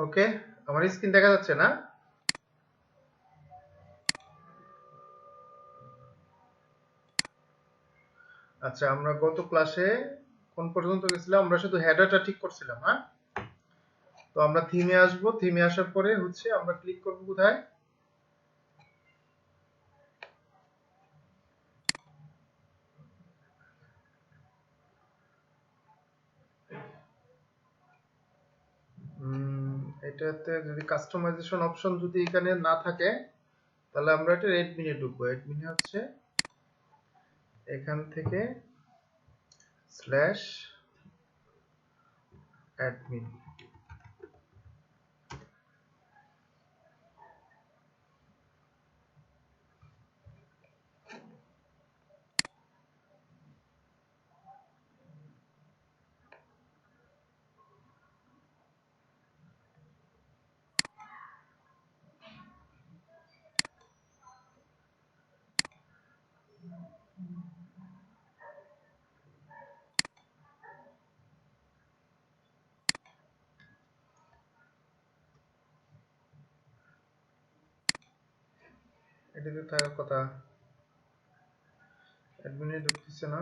ওকে, আমার স্ক্রিন দেখা যাচ্ছে না? আচ্ছা, আমরা গত ক্লাসে কোন পর্যন্ত গেছিলাম? আমরা শুধু হেডারটা ঠিক করছিলাম, হ্যাঁ? তো আমরা থিমে আসবো, থিমে আসার পরে হচ্ছে আমরা ক্লিক করব কোথায়? এটাতে যদি কাস্টমাইজেশন অপশন যদি এখানে না থাকে, তাহলে আমরা এটা অ্যাডমিনে ঢুকবো। অ্যাডমিনে হচ্ছে এখান থেকে স্ল্যাশ অ্যাডমিন। এটাতে থাকার কথা, অ্যাডমিনে ঢুকতেছে না।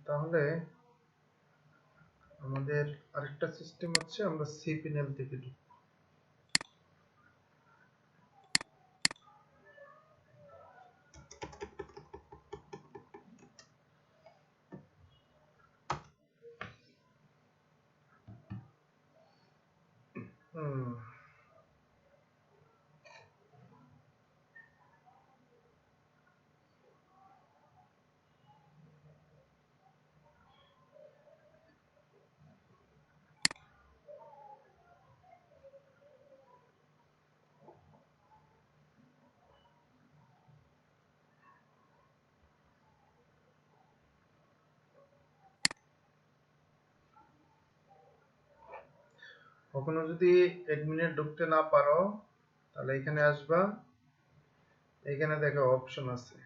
তাহলে আমাদের আরেকটা সিস্টেম হচ্ছে আমরা সিপিএনএল থেকে ঢুকবো। কখনো যদি অ্যাডমিনে ঢুকতে না পারো, তাহলে এখানে আসবা, এখানে দেখো অপশন আছে।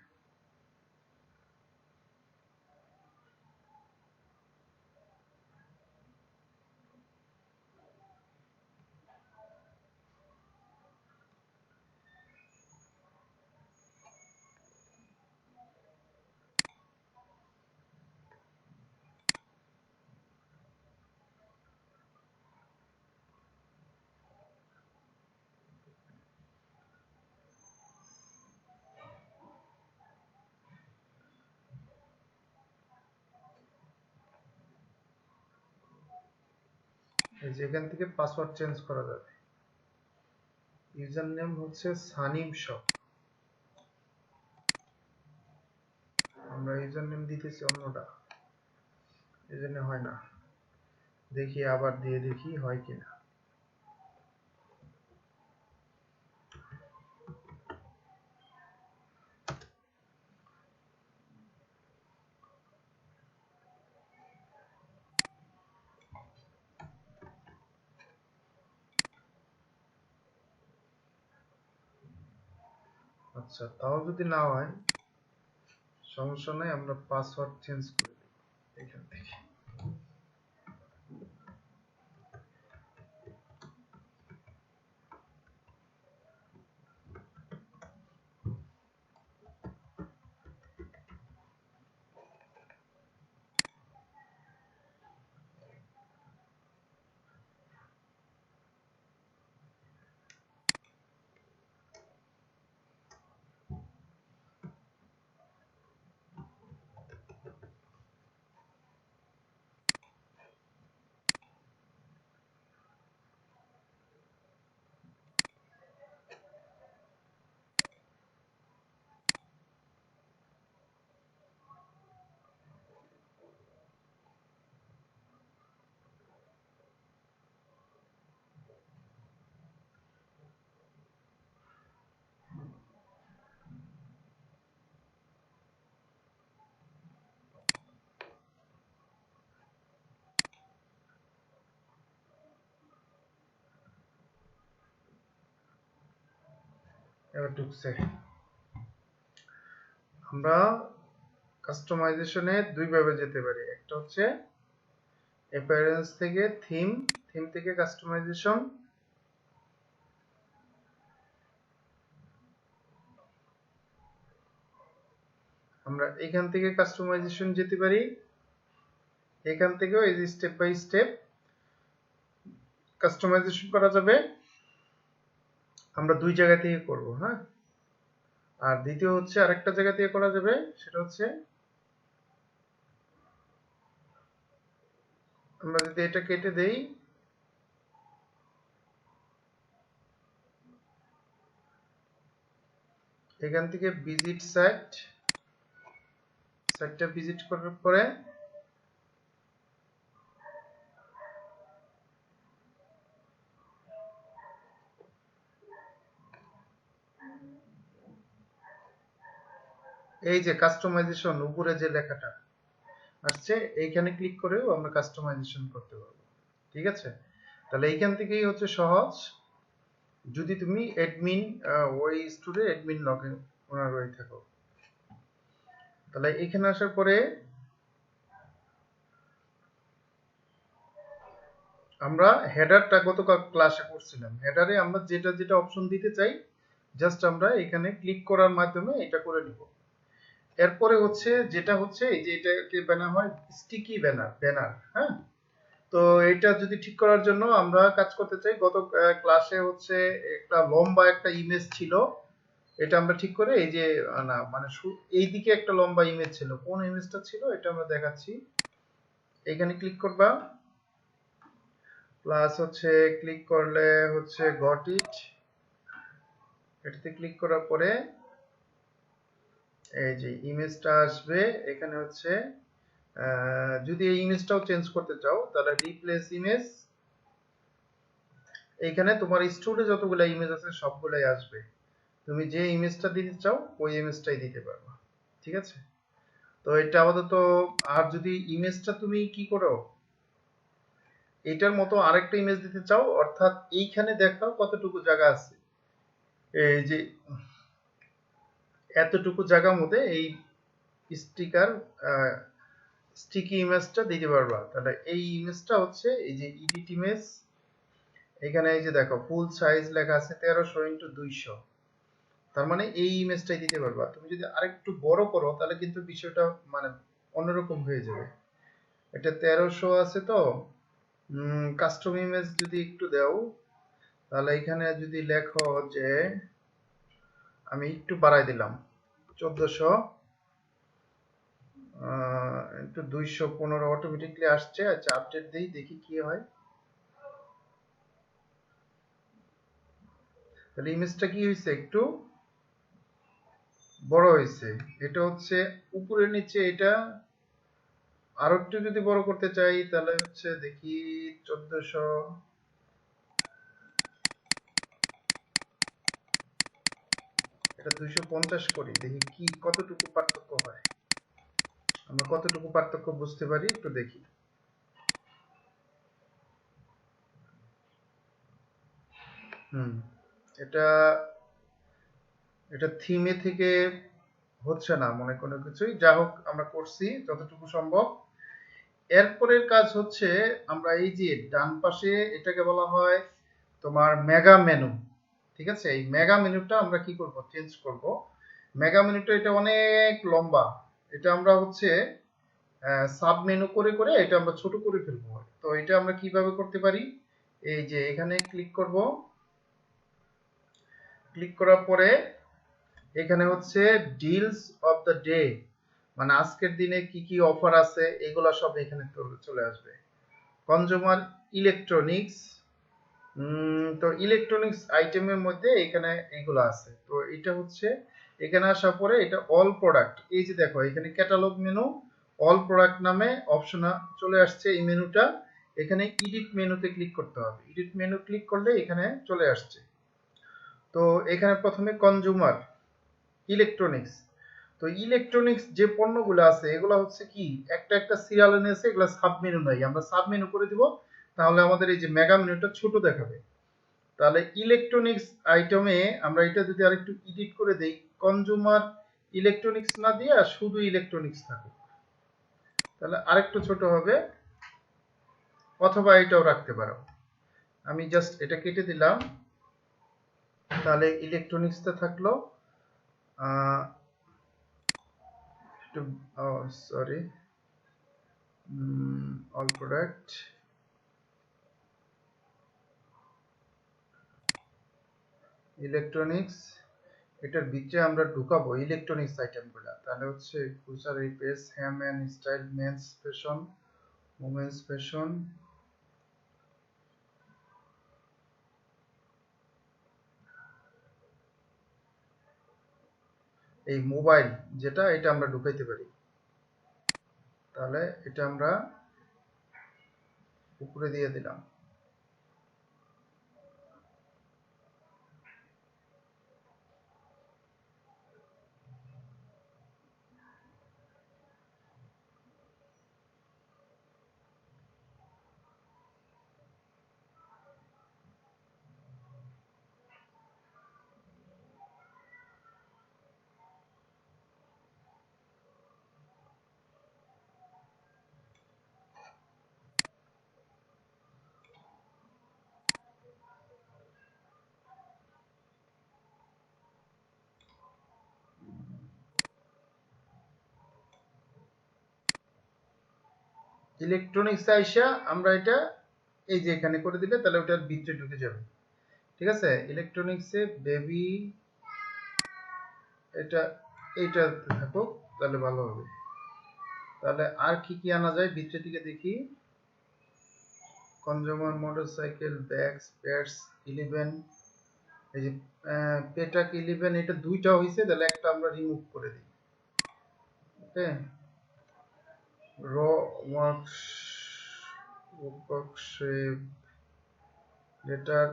এই যে এখান থেকে পাসওয়ার্ড চেঞ্জ করা যাবে। ইউজার নেম হচ্ছে সানিম শপ, আমরা ইউজার নেম দিতেছি অন্যটা, এজন্য হয় না। দেখি আবার দিয়ে দেখি হয় কিনা। আচ্ছা, তাও যদি না হয় সমস্যা নাই, আমরা পাসওয়ার্ড চেঞ্জ করে দেব এখান থেকে। এবার ঢুকছে। আমরা কাস্টমাইজেশনে দুই ভাবে যেতে পারি। একটা হচ্ছে অ্যাপিয়ারেন্স থেকে থিম, থিম থেকে কাস্টমাইজেশন, আমরা এখান থেকে কাস্টমাইজেশন যেতে পারি, এখান থেকেও এই যে স্টেপ বাই স্টেপ কাস্টমাইজেশন করা যাবে। আমরা দুই জায়গা থেকে করব, হ্যাঁ। আর দ্বিতীয় হচ্ছে আরেকটা জায়গা থেকে করা যাবে, সেটা হচ্ছে আমরা যদি এটা কেটে দেই, এখান থেকে ভিজিট সাইটটা ভিজিট করার পরে এই যে কাস্টমাইজেশন উপরে যে লেখাটা আসছে, এইখানে ক্লিক করেও আমরা কাস্টমাইজেশন করতে পারবো। ঠিক আছে, তাহলে এইখান থেকেই হচ্ছে সহজ। যদি তুমি অ্যাডমিন ওই স্টোরে অ্যাডমিন লগইন ওনার হয়ে থাকো, তাহলে এখানে আসার পরে আমরা হেডারটা গত ক্লাসে করছিলাম, হেডারে আমরা যেটা যেটা অপশন দিতে চাই জাস্ট আমরা এখানে ক্লিক করার মাধ্যমে এটা করে নিব। এরপরে হচ্ছে যেটা হচ্ছে এই যে এটাকে ব্যানার হয় স্টিকি ব্যানার, হ্যাঁ। তো এটা যদি ঠিক করার জন্য আমরা কাজ করতে চাই, গত ক্লাসে হচ্ছে একটা লম্বা একটা ইমেজ ছিল, এটা আমরা ঠিক করে এই যে না মানে এইদিকে একটা লম্বা ইমেজ ছিল, কোন ইমেজটা ছিল এটা আমরা দেখাচ্ছি। এখানে ক্লিক করবা, প্লাস হচ্ছে ক্লিক করলে হচ্ছে গট ইট, এটাতে ক্লিক করার পরে এই যে ইমেজটা আসবে। এখানে হচ্ছে যদি এই ইমেজটাও চেঞ্জ করতে চাও তাহলে রিপ্লেস ইমেজ, এইখানে তোমার স্টোরে যতগুলো ইমেজ আছে সবগুলাই আসবে, তুমি যে ইমেজটা দিতে চাও ওই ইমেজটাই দিতে পারবে। ঠিক আছে, তো এটা আপাতত। আর যদি ইমেজটা তুমি কি করো, এটার মতো আরেকটা ইমেজ দিতে চাও, অর্থাৎ এইখানে দেখাও কতটুকু জায়গা আছে, এই যে এতটুকু জায়গার মধ্যে এই স্টিকার স্টিকি ইমেজটা দিতে পারবা। তাহলে এই ইমেজটা হচ্ছে এই যে এডিট ইমেজ, এখানে এই যে দেখো ফুল সাইজ লেখা আছে 1300x200, তার মানে এই ইমেজটাই দিতে পারবা। তুমি যদি আরেকটু বড় করো তাহলে কিন্তু বিষয়টা মানে অন্যরকম হয়ে যাবে। এটা 1300 আছে, তো কাস্টম ইমেজ যদি একটু দাও, তাহলে এখানে যদি লেখো যে আমি একটু বাড়াই দিলাম 1400 একটু 215 অটোমেটিকলি আসছে। আচ্ছা আপডেট দেই, দেখি কি হয়। তাহলে ইমেজটা কি হয়েছে, একটু বড় হয়েছে। এটা হচ্ছে উপরে নিচে, এটা আরো একটু যদি বড় করতে চাই তাহলে হচ্ছে দেখি 1400, এটা 250 করি, দেখি কি কতটুকু পার্থক্য হয়, আমরা কতটুকু পার্থক্য বুঝতে পারি একটু দেখি। এটা এটা থিমে থেকে হচ্ছে না মনে কোনো কিছুই, যা হোক আমরা করছি যতটুকু সম্ভব। এরপরের কাজ হচ্ছে আমরা এই যে ডান পাশে এটাকে বলা হয় তোমার মেগা মেনু। ঠিক আছে, এই মেগা মেনুটা আমরা কি করব, চেঞ্জ করব। মেগা মেনুটা এটা অনেক লম্বা, এটা আমরা হচ্ছে সাব মেনু করে করে এটা আমরা ছোট করে ফেলবো। তো এটা আমরা কিভাবে করতে পারি, এই যে এখানে ক্লিক করব, ক্লিক করার পরে এখানে হচ্ছে ডিলস অফ দ্য ডে, মানে আজকের দিনে কি কি অফার আছে এগুলা সব এখানে চলে আসবে। কনজিউমার ইলেকট্রনিক্স, তো ইলেকট্রনিক্স আইটেমের মধ্যে এখানে এগুলো আছে। তো এটা হচ্ছে এখানে আসার পরে এটা অল প্রোডাক্ট, এই যে দেখো এখানে ক্যাটালগ মেনু অল প্রোডাক্ট নামে অপশন চলে আসছে এই মেনুটা। এখানে এডিট মেনুতে ক্লিক করতে হবে, এডিট মেনু ক্লিক করলে এখানে চলে আসছে। তো এখানে প্রথমে কনজিউমার ইলেকট্রনিক্স, তো ইলেকট্রনিক্স যে পণ্যগুলো আছে এগুলো হচ্ছে কি একটা একটা সিরিয়াল এনেছে, এগুলো সাব মেনু নাই, আমরা সাব মেনু করে দিব, তাহলে আমাদের এই যে মেগা মেনুটা ছোট দেখাবে। তাহলে ইলেকট্রনিক্স আইটেমে আমরা এটা যদি আরেকটু এডিট করে দেই, কনজিউমার ইলেকট্রনিক্স না দিয়ে শুধু ইলেকট্রনিক্স থাকুক, তাহলে আরেকটু ছোট হবে। অথবা এটাও রাখতে পারো। আমি জাস্ট এটা কেটে দিলাম, তাহলে ইলেকট্রনিক্সটা থাকলো। সরি, অল প্রোডাক্ট, ইলেকট্রনিক্স, এটার ভিতরে আমরা ঢুকাবো ইলেকট্রনিক্স আইটেমগুলো। তাহলে হচ্ছে grocery, pets, home and style, men's fashion, women's fashion, এই মোবাইল যেটা, এটা আমরা ঢুকাইতে পারি। তাহলে এটা আমরা উপরে দিয়ে দিলাম। ইলেকট্রনিক্স আইসা আমরা এটা এই যে এখানে করে দিলে তাহলে ওটার ভিতরে ঢুকে যাবে। ঠিক আছে, ইলেকট্রনিক্সে বেবি এটা এইটা থাকুক, তাহলে ভালো হবে। তাহলে আর কি কি আনা যায় ভিতরে দিকে দেখি। কনজিউমার, মোটরসাইকেল, ব্যাগস, প্যাডস, 11, এই যে পেটাক 11, এটা দুইটা হইছে, তাহলে একটা আমরা রিমুভ করে দিই। ওকে, র ওয়ার্কস, ওয়ার্কশেপ, লেটার,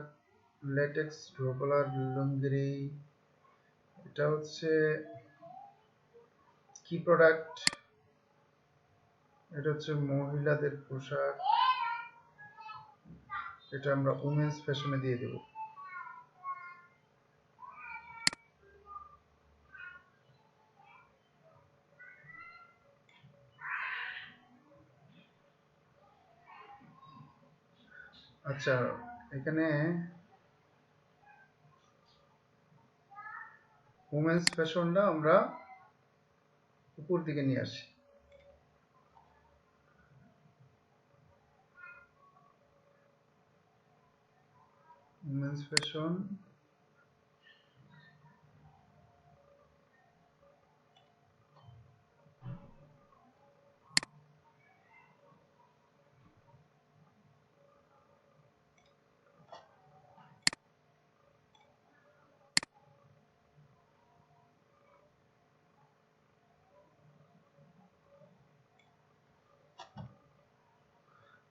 লেটেক্স, রোবলার, লুঙ্গিরি, এটা হচ্ছে কি প্রোডাক্ট, এটা হচ্ছে মহিলাদের পোশাক, এটা আমরা উমেন্স ফ্যাশনে দিয়ে দেব। আচ্ছা, এখানে উমেন্স ফ্যাশনটা আমরা উপর দিকে নিয়ে আসি। উমেন্স ফ্যাশন,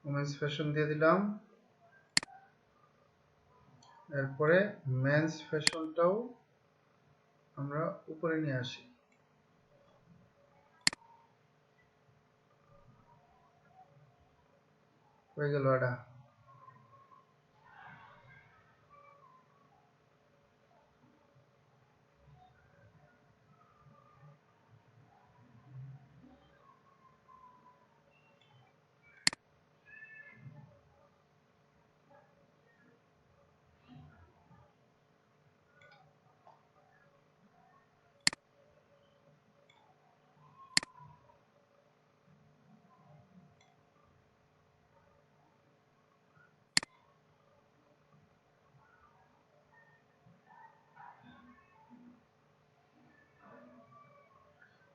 উমেন্স ফ্যাশন দিয়ে দিলাম। এরপরে মেন্স ফ্যাশনটাও আমরা উপরে নিয়ে আসি। হয়ে গেল এটা।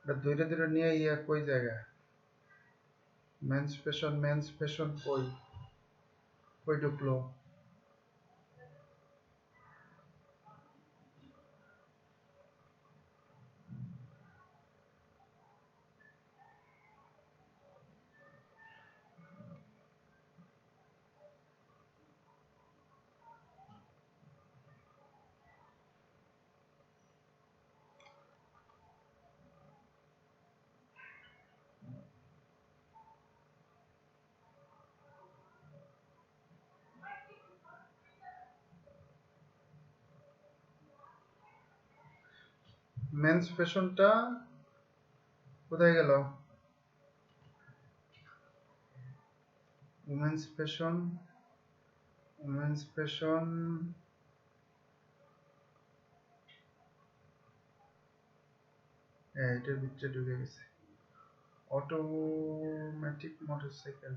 এটা দুইটা দুইটা নিয়ে ইয়া কই জায়গা, মেন্স ফ্যাশন কই, কই ঢুকলো? মেন্স ফ্যাশনটা কোথায় গেল? উমেন্স ফ্যাশন, উমেন্স ফ্যাশন, এটার ভিতরে ঢুকে গেছে। অটোমেটিক মোটরসাইকেল,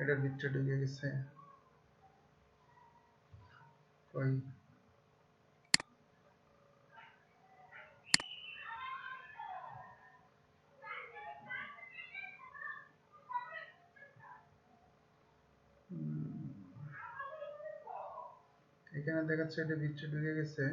এটার ভিতরে ঢুকে গেছে। কই এখানে দেখাচ্ছে এটা ভিতরে ঢুকে গেছে।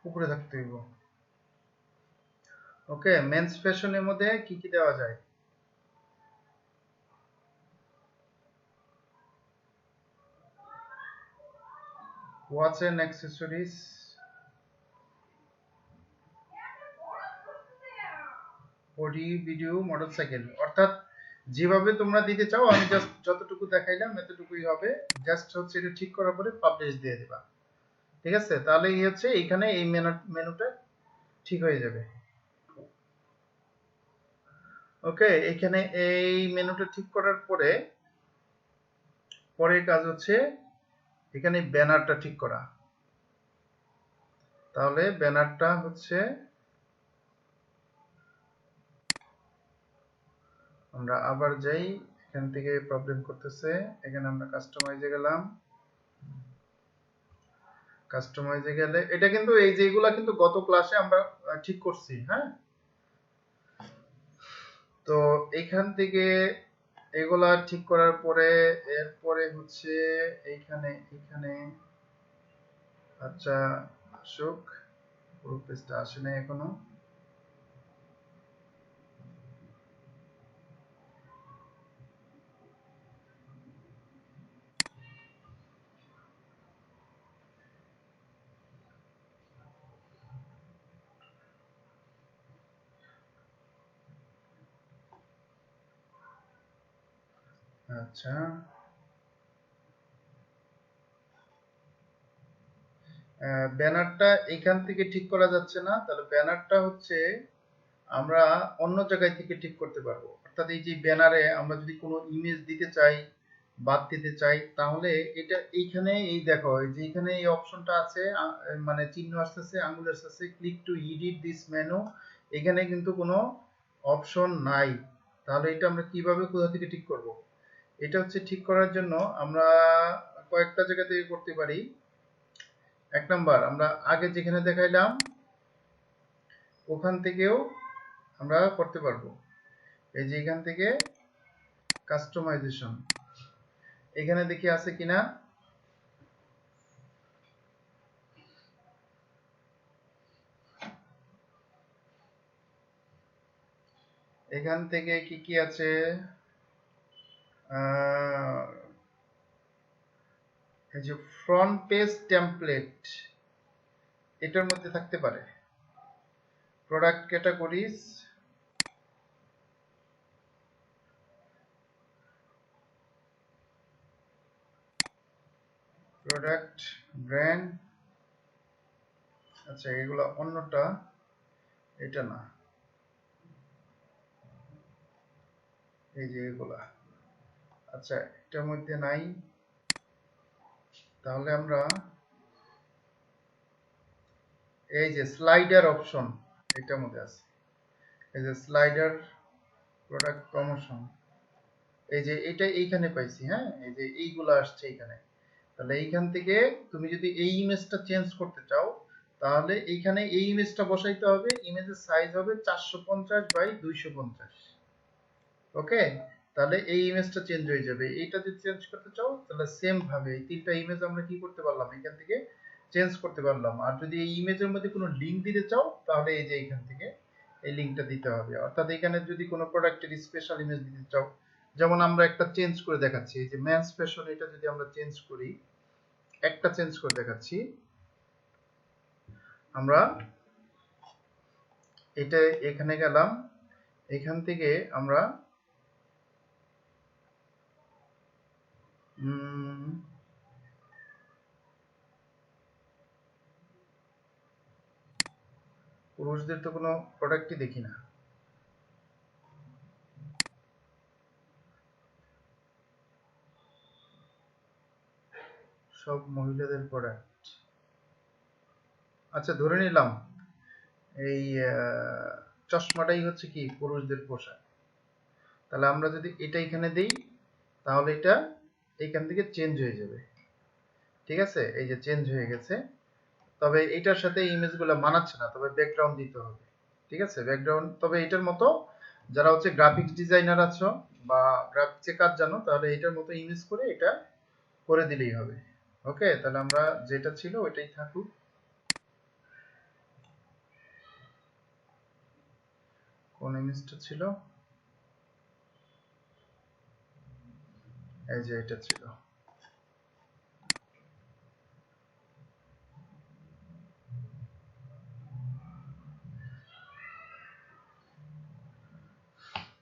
উপরে থাকতে হইব। ওকে, মেন্স ফ্যাশনের মধ্যে কি কি দেওয়া যায়? Watch and accessories, body, video, motorcycle, অর্থাৎ যেভাবে তোমরা দিতে চাও আমি জাস্ট যতটুকু দেখাইলাম এতটুকুই হবে। জাস্ট হচ্ছে এটা ঠিক করার পরে পাবলিশ দিয়ে দিবা। ঠিক আছে, তাহলে এই হচ্ছে এখানে এই মেনুটা ঠিক হয়ে যাবে। ওকে, এখানে এই মেনুটা ঠিক করার পরে পরের কাজ হচ্ছে এখানে ব্যানারটা ঠিক করা। তাহলে ব্যানারটা হচ্ছে আমরা আবার যাই, এখান থেকে প্রবলেম করতেছে। এখানে আমরা কাস্টমাইজে গেলাম, কাস্টমাইজে গেলে এটা কিন্তু এই যে এগুলা কিন্তু গত ক্লাসে আমরা ঠিক করছি। হ্যাঁ, তো এখান থেকে এগুলা ঠিক করার পরে এরপরে হচ্ছে এইখানে এখানে আচ্ছা আসুক, পুরো পেজটা আসে না এখনো। আচ্ছা, ব্যানারটা এখান থেকে ঠিক করা যাচ্ছে না, তাহলে ব্যানারটা হচ্ছে আমরা অন্য জায়গায় থেকে ঠিক করতে পারবো। অর্থাৎ এই যে ব্যানারে আমরা যদি কোনো ইমেজ দিতে চাই, বাদ দিতে চাই, তাহলে এটা এইখানে এই দেখো এই যে এখানে এই অপশনটা আছে, মানে চিহ্ন আসতেছে, আঙ্গুল আসতেছে, click to edit this menu. এখানে কিন্তু কোনো অপশন নাই। তাহলে এটা আমরা কিভাবে কোথা থেকে ঠিক করব? এটা হচ্ছে ঠিক করার জন্য আমরা কয়েকটা জায়গা থেকে করতে পারি। এক নাম্বার, আমরা আগে যেখানে দেখাইলাম ওখান থেকেও আমরা করতে পারবো। এই যে এখান থেকে কাস্টমাইজেশন, এখানে দেখি আছে কিনা। এখান থেকে কি কি আছে, এই যে ফ্রন্ট পেজ টেমপ্লেট, এটার মধ্যে থাকতে পারে। প্রোডাক্ট ক্যাটাগরিজ, প্রোডাক্ট ব্র্যান্ড, আচ্ছা এগুলো অন্যটা, এটা না। এই যে এগুলা। আচ্ছা, এটার মধ্যে নাই, তাহলে আমরা এই যে স্লাইডার অপশন এটার মধ্যে আছে, এই যে স্লাইডার প্রোডাক্ট প্রমোশন, এই যে এটা এইখানে পাইছি। হ্যাঁ, এই যে এইগুলো আসছে এইখানে। তাহলে এইখান থেকে তুমি যদি এই ইমেজটা চেঞ্জ করতে চাও, তাহলে এইখানে এই ইমেজটা বসাইতে হবে। ইমেজের সাইজ হবে 450 বাই 250। ওকে, তাহলে এই ইমেজটা চেঞ্জ হয়ে যাবে। এইটা যদি চেঞ্জ করতে চাও, তাহলে সেম ভাবে এই তিনটা ইমেজ আমরা কি করতে পারলাম, এখান থেকে চেঞ্জ করতে পারলাম। আর যদি এই ইমেজের মধ্যে কোনো লিংক দিতে চাও, তাহলে এই যে এখান থেকে এই লিংকটা দিতে হবে। অর্থাৎ এখানে যদি কোনো প্রোডাক্টের স্পেশাল ইমেজ দিতে চাও, যেমন আমরা একটা চেঞ্জ করে দেখাচ্ছি, এই যে মেন্স ফ্যাশন, এটা যদি আমরা চেঞ্জ করি, একটা চেঞ্জ করে দেখাচ্ছি আমরা। এটা এখানে গেলাম, এখান থেকে আমরা পুরুষদের তো কোনো প্রোডাক্টই দেখি না, সব মহিলাদের প্রোডাক্ট। আচ্ছা, ধরে নিলাম এই চশমাটাই হচ্ছে কি পুরুষদের পোশাক। তাহলে আমরা যদি এটা এখানে দেই, তাহলে এটা এইখান থেকে চেঞ্জ হয়ে যাবে। ঠিক আছে, এই যে চেঞ্জ হয়ে গেছে। তবে এটার সাথে ইমেজগুলো মানাচ্ছে না, তবে ব্যাকগ্রাউন্ড দিতে হবে। ঠিক আছে, ব্যাকগ্রাউন্ড। তবে এটার মতো যারা হচ্ছে গ্রাফিক্স ডিজাইনার আছো বা গ্রাফিক্সে কাজ জানো, তাহলে এটার মতো ইমেজ করে এটা করে দিলেই হবে। ওকে, তাহলে আমরা যেটা ছিল ওইটাই থাকুক। কোন ইমেজটা ছিল, এই যে এটা ছিল।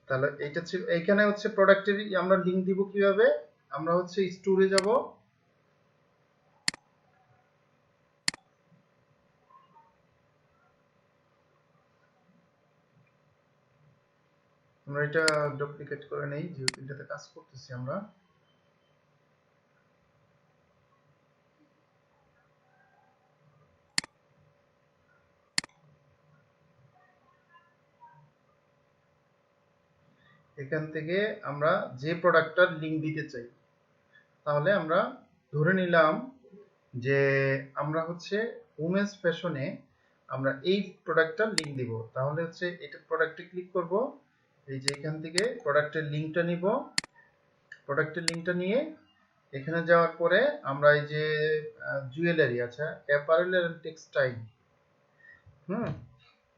তাহলে এইটা ছিল। এইখানে হচ্ছে প্রোডাক্টের আমরা লিংক দিব কিভাবে, আমরা হচ্ছে স্টোরে যাব, আমরা এটা ডুপ্লিকেট করে নেই যেহেতু এটাতে কাজ করতেছি আমরা। এখান থেকে আমরা যে প্রোডাক্টটার লিংক দিতে চাই, তাহলে আমরা ধরে নিলাম যে আমরা হচ্ছে উমেন্স ফ্যাশনে আমরা এই প্রোডাক্টটার লিংক দিব। তাহলে হচ্ছে এটা প্রোডাক্টে ক্লিক করব, এই যে এখান থেকে প্রোডাক্টের লিংকটা নিব। প্রোডাক্টের লিংকটা নিয়ে এখানে যাওয়ার পরে আমরা এই যে জুয়েলারি, আচ্ছা apparel and textile,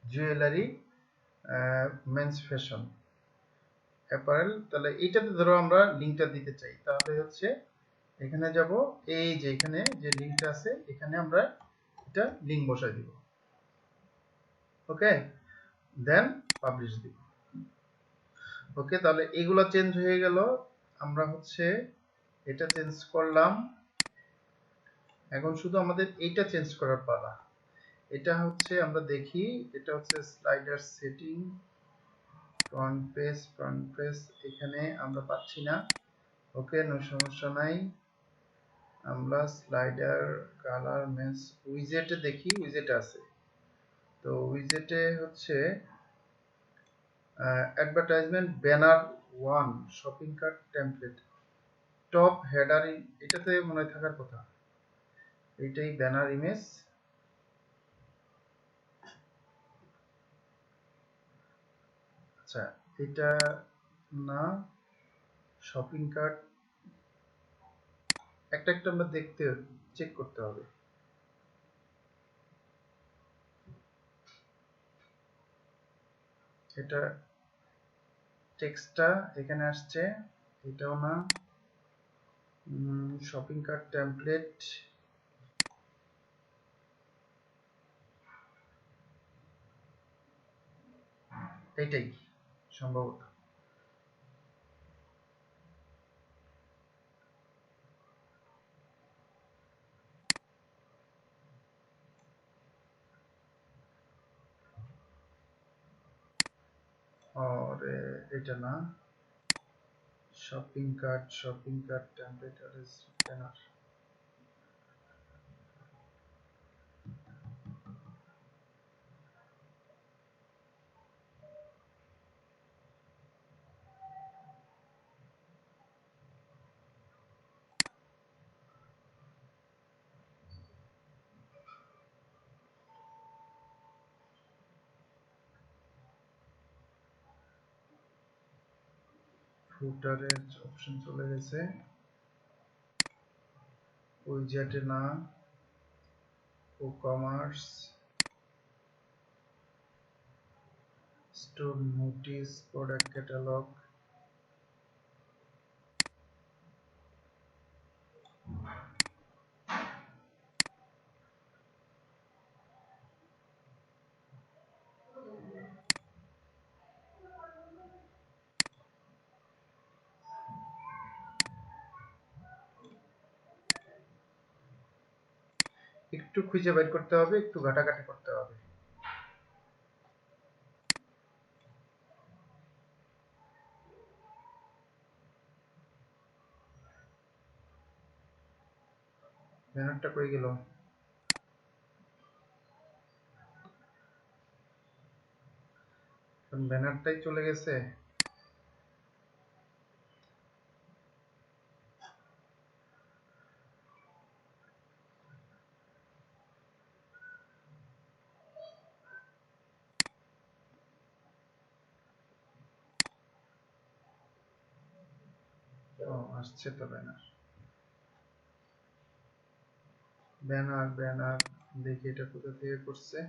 jewellery, men's fashion, apparel, তাহলে এইটাতে ধরো আমরা লিংকটা দিতে চাই। তাহলে হচ্ছে এখানে যাব, এই যে এখানে যে লিংকটা আছে এখানে আমরা এটা লিংক বসাই দিব। ওকে, দেন পাবলিশ দিব। ওকে, তাহলে এগুলো চেঞ্জ হয়ে গেল। আমরা হচ্ছে এটা চেঞ্জ করলাম। এখন শুধু আমাদের এইটা চেঞ্জ করার পালা। এটা হচ্ছে আমরা দেখি, এটা হচ্ছে স্লাইডার সেটিং, ফ্রন্ট পেজ এখানে আমরা পাচ্ছি না। ওকে, নো সমস্যা নাই। আমরা স্লাইডার কালার মেন্স উইজেটে দেখি, উইজেট আছে। তো উইজেটে হচ্ছে advertisement banner 1 shopping cart template top header, এটাতে মনে হয় থাকার কথা। এইটাই ব্যানার ইমেজ। আচ্ছা, এটা না, শপিং কার্ট একটা একটা আমরা দেখতে চেক করতে হবে। এটা টেক্সটটা এখানে আসছে, এটাও না। শপিং কার্ট টেমপ্লেট, এইটাই সম্ভবত। আর এটা না, shopping cart template as banner. ফুটারের অপশন চলে গেছে, উইজেটে না, commerce, store notice, product catalogue, একটু খুঁজে বের করতে হবে, একটু ঘাটাঘাটি করতে হবে। ব্যানারটা কই গেল? ব্যানারটাই চলে গেছে। আসছে তো ব্যানার, ব্যানার ব্যানার দেখি এটা কোথা থেকে করছে।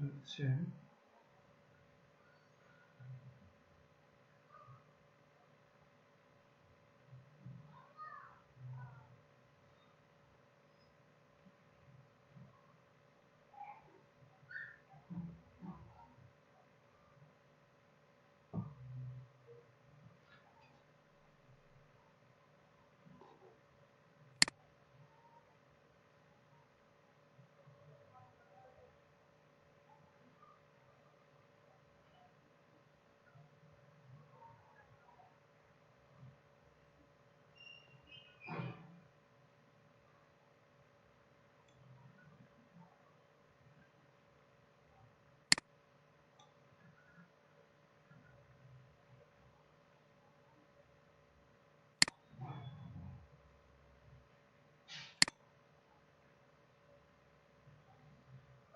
আচ্ছা,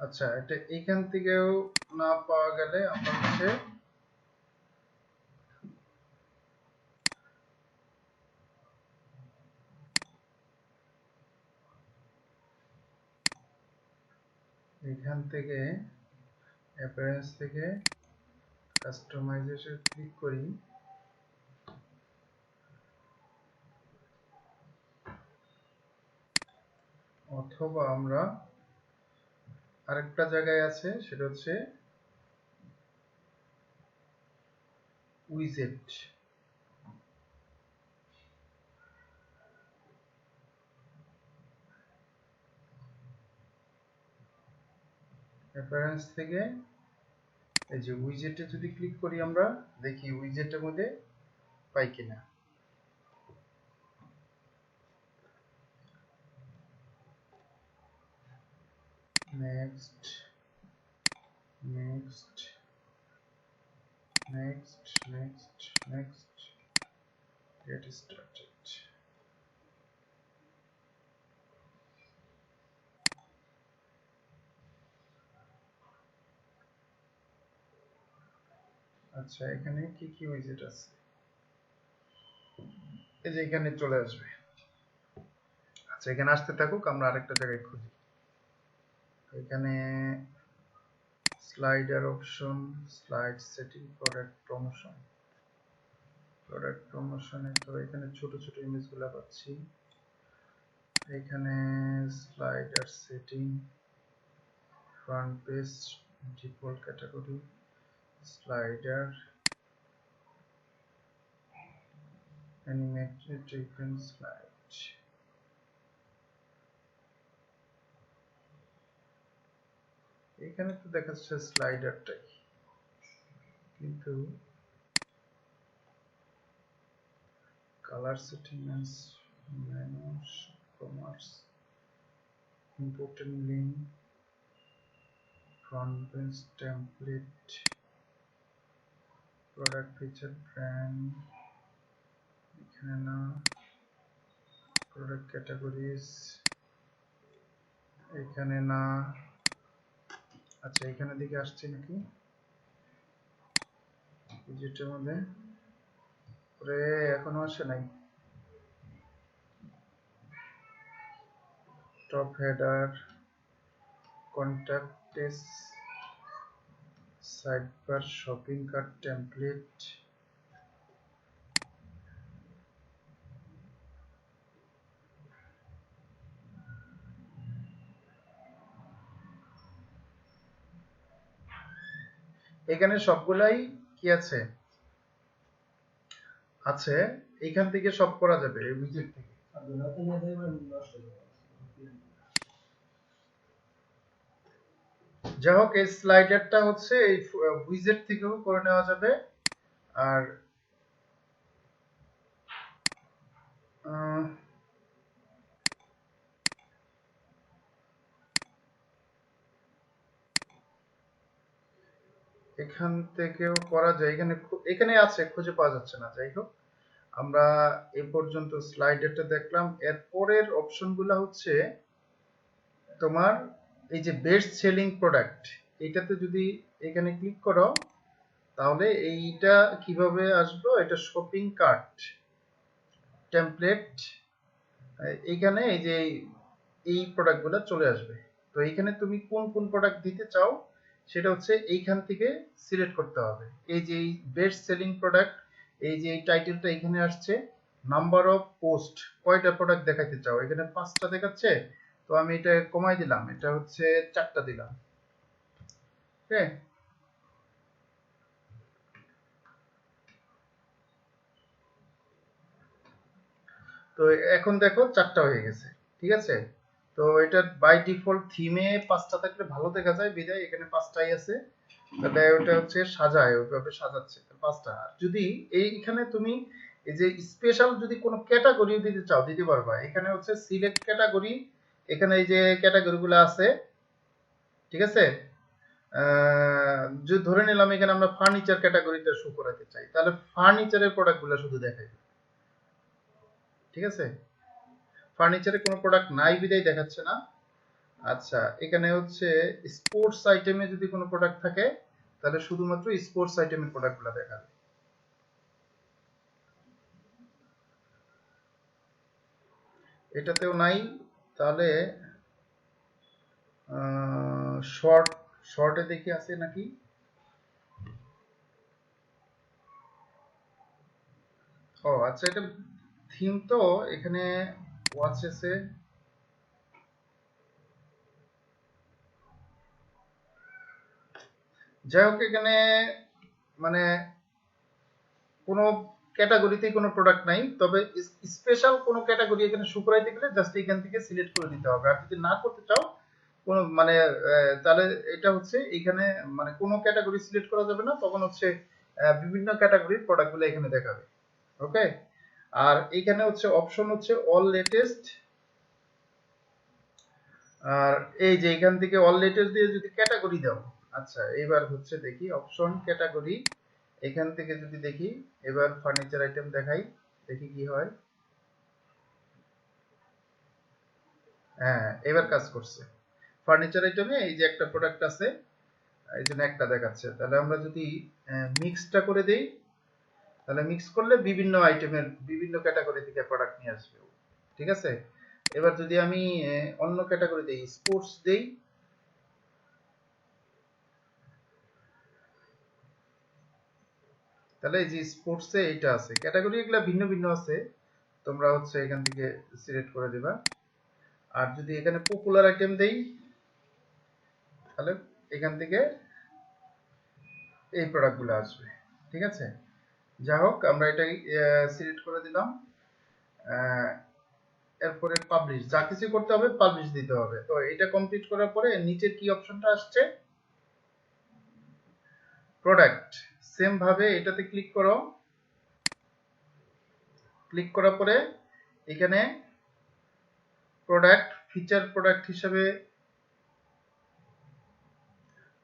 আচ্ছা, এটা এখান থেকেও না পাওয়া গেলে আমরা হচ্ছে এখান থেকে অ্যাপিয়ারেন্স থেকে কাস্টমাইজেশন ক্লিক করি, অথবা আমরা আরেকটা জায়গায় আছে, সেটা হচ্ছে উইজেট। অ্যাপিয়ারেন্স থেকে এই যে উইজেটে যদি ক্লিক করি, আমরা দেখি উইজেটের মধ্যে পাই কিনা। Next next next next next get started. আচ্ছা, এখানে কি কি উইজেট আছে, এই যে এখানে চলে আসবে। আচ্ছা, এখানে আসতে থাকুক, আমরা আরেকটা জায়গায় খুঁজি। এখানে slider option, slide setting, product প্রমোশনে তো এখানে ছোট ছোট ইমেজগুলো পাচ্ছি। এখানে slider setting, front page, default category, slider, animated event slide. এখানে তো দেখাচ্ছে স্লাইডারটাই, কিন্তু colour settings, menus, commerce, important link, front page template, product feature brand, এখানে না, প্রোডাক্ট ক্যাটাগরিজ এখানে না। আচ্ছা এখানে দিকে আসছে নাকি উইজেটের মধ্যে? ওরে এখনো আসে নাই। Top header, contacts, sidebar, shopping cart template, এখানে সবগুলাই কি আছে আছে এখান থেকে সব করা যাবে এই উইজেট থেকে। যাই হোক এই স্লাইডারটা হচ্ছে এই উইজেট থেকেও করে নেওয়া যাবে। আর এখান থেকেও করা যায়, এখানে এখানে আছে, খুঁজে পাওয়া যাচ্ছে না। যাই হোক আমরা এই পর্যন্ত স্লাইডারটা দেখলাম। এর পরের অপশনগুলো হচ্ছে তোমার এই যে বেস্ট সেলিং প্রোডাক্ট, এটাতে যদি এখানে ক্লিক করো তাহলে এইটা কিভাবে আসবে, এটা শপিং কার্ট টেমপ্লেট, এইখানে এই যে এই প্রোডাক্টগুলো চলে আসবে। তো এইখানে তুমি কোন কোন প্রোডাক্ট দিতে চাও সেটা হচ্ছে এইখান থেকে সিলেক্ট করতে হবে। এই যে বেস্ট সেলিং প্রোডাক্ট, এই যে এই টাইটেলটা এখানে আসছে। নাম্বার অফ পোস্ট, কয়টা প্রোডাক্ট দেখাইতে চাও, এখানে 5টা দেখাচ্ছে, তো আমি এটা কমাই দিলাম, এটা হচ্ছে 4টা দিলাম। ওকে, তো এখন দেখো 4টা হয়ে গেছে। ঠিক আছে, তো এটা বাই ডিফল্ট থিমে 5টা থাকলে ভালো দেখা যায়, বিদায় এখানে 5টাই আছে। তাহলে ওটা হচ্ছে সাজায়, ওইভাবে সাজাচ্ছে 5টা। যদি এইখানে তুমি এই যে স্পেশাল যদি কোনো ক্যাটাগরি দিতে চাও দিতে পারবা। এখানে হচ্ছে সিলেক্ট ক্যাটাগরি, এখানে এই যে ক্যাটাগরিগুলো আছে। ঠিক আছে, যদি ধরে নিলাম এখানে আমরা ফার্নিচার ক্যাটাগরিটা শো করাতে চাই, তাহলে ফার্নিচারের প্রোডাক্টগুলো শুধু দেখাই। ঠিক আছে, ফার্নিচারের কোনো প্রোডাক্ট নাই বিদায় দেখাচ্ছে না। আচ্ছা এখানে হচ্ছে স্পোর্টস আইটেমে যদি কোনো প্রোডাক্ট থাকে তাহলে শুধুমাত্র স্পোর্টস আইটেমের প্রোডাক্টগুলো দেখাবে। এটাতেও নাই, তাহলে শর্ট, শর্টে দেখি আছে নাকি। ও আচ্ছা, এটা থিম তো এখানে ওয়াচেসে, যাই হোক এখানে মানে কোনো ক্যাটাগরিতেই কোনো প্রোডাক্ট নাই, তবে স্পেশাল কোনো ক্যাটাগরি এখানে শো করাইতে গেলে জাস্ট এখান থেকে সিলেক্ট করে দিতে হবে। আর যদি না করতে চাও কোনো মানে তাহলে এটা হচ্ছে এখানে মানে কোনো ক্যাটাগরি সিলেক্ট করা যাবে না, তখন হচ্ছে বিভিন্ন ক্যাটাগরির প্রোডাক্টগুলো এখানে দেখাবে। ওকে, আর এখানে হচ্ছে অপশন হচ্ছে অল লেটেস্ট। আর এই যে এখান থেকে অল লেটেস্ট দিয়ে যদি ক্যাটাগরি দাও, আচ্ছা এবার হচ্ছে দেখি অপশন ক্যাটাগরি, এখান থেকে যদি দেখি এবার ফার্নিচার আইটেম দেখাই, দেখি কি হয়। হ্যাঁ এবার কাজ করছে। ফার্নিচার আইটেমে এই যে একটা প্রোডাক্ট আছে, এই জন্য একটা দেখাচ্ছে। তাহলে আমরা যদি মিক্সটা করে দেই, তাহলে মিক্স করলে বিভিন্ন আইটেমের বিভিন্ন ক্যাটাগরি থেকে প্রোডাক্ট নিয়ে আসবে। ঠিক আছে, এবার যদি আমি অন্য ক্যাটাগরি দেই, স্পোর্টস দেই, তাহলে এই যে স্পোর্টসে এইটা আছে, ক্যাটাগরি এগুলা ভিন্ন ভিন্ন আছে, তোমরা হচ্ছে এখান থেকে সিলেক্ট করে দিবা। আর যদি এখানে পপুলার আইটেম দেই, তাহলে এখান থেকে এই প্রোডাক্টগুলো আসবে। ঠিক আছে, যাই হোক আমরা এটাই সিলেক্ট করে দিলাম। এরপরে পাবলিশ, যা কিছু করতে হবে পাবলিশ দিতে হবে। তো এটা কমপ্লিট করার পরে নিচের কি অপশনটা আসছে, প্রোডাক্ট সেম ভাবে এটাতে ক্লিক করো, ক্লিক করার পরে এখানে প্রোডাক্ট ফিচার প্রোডাক্ট হিসাবে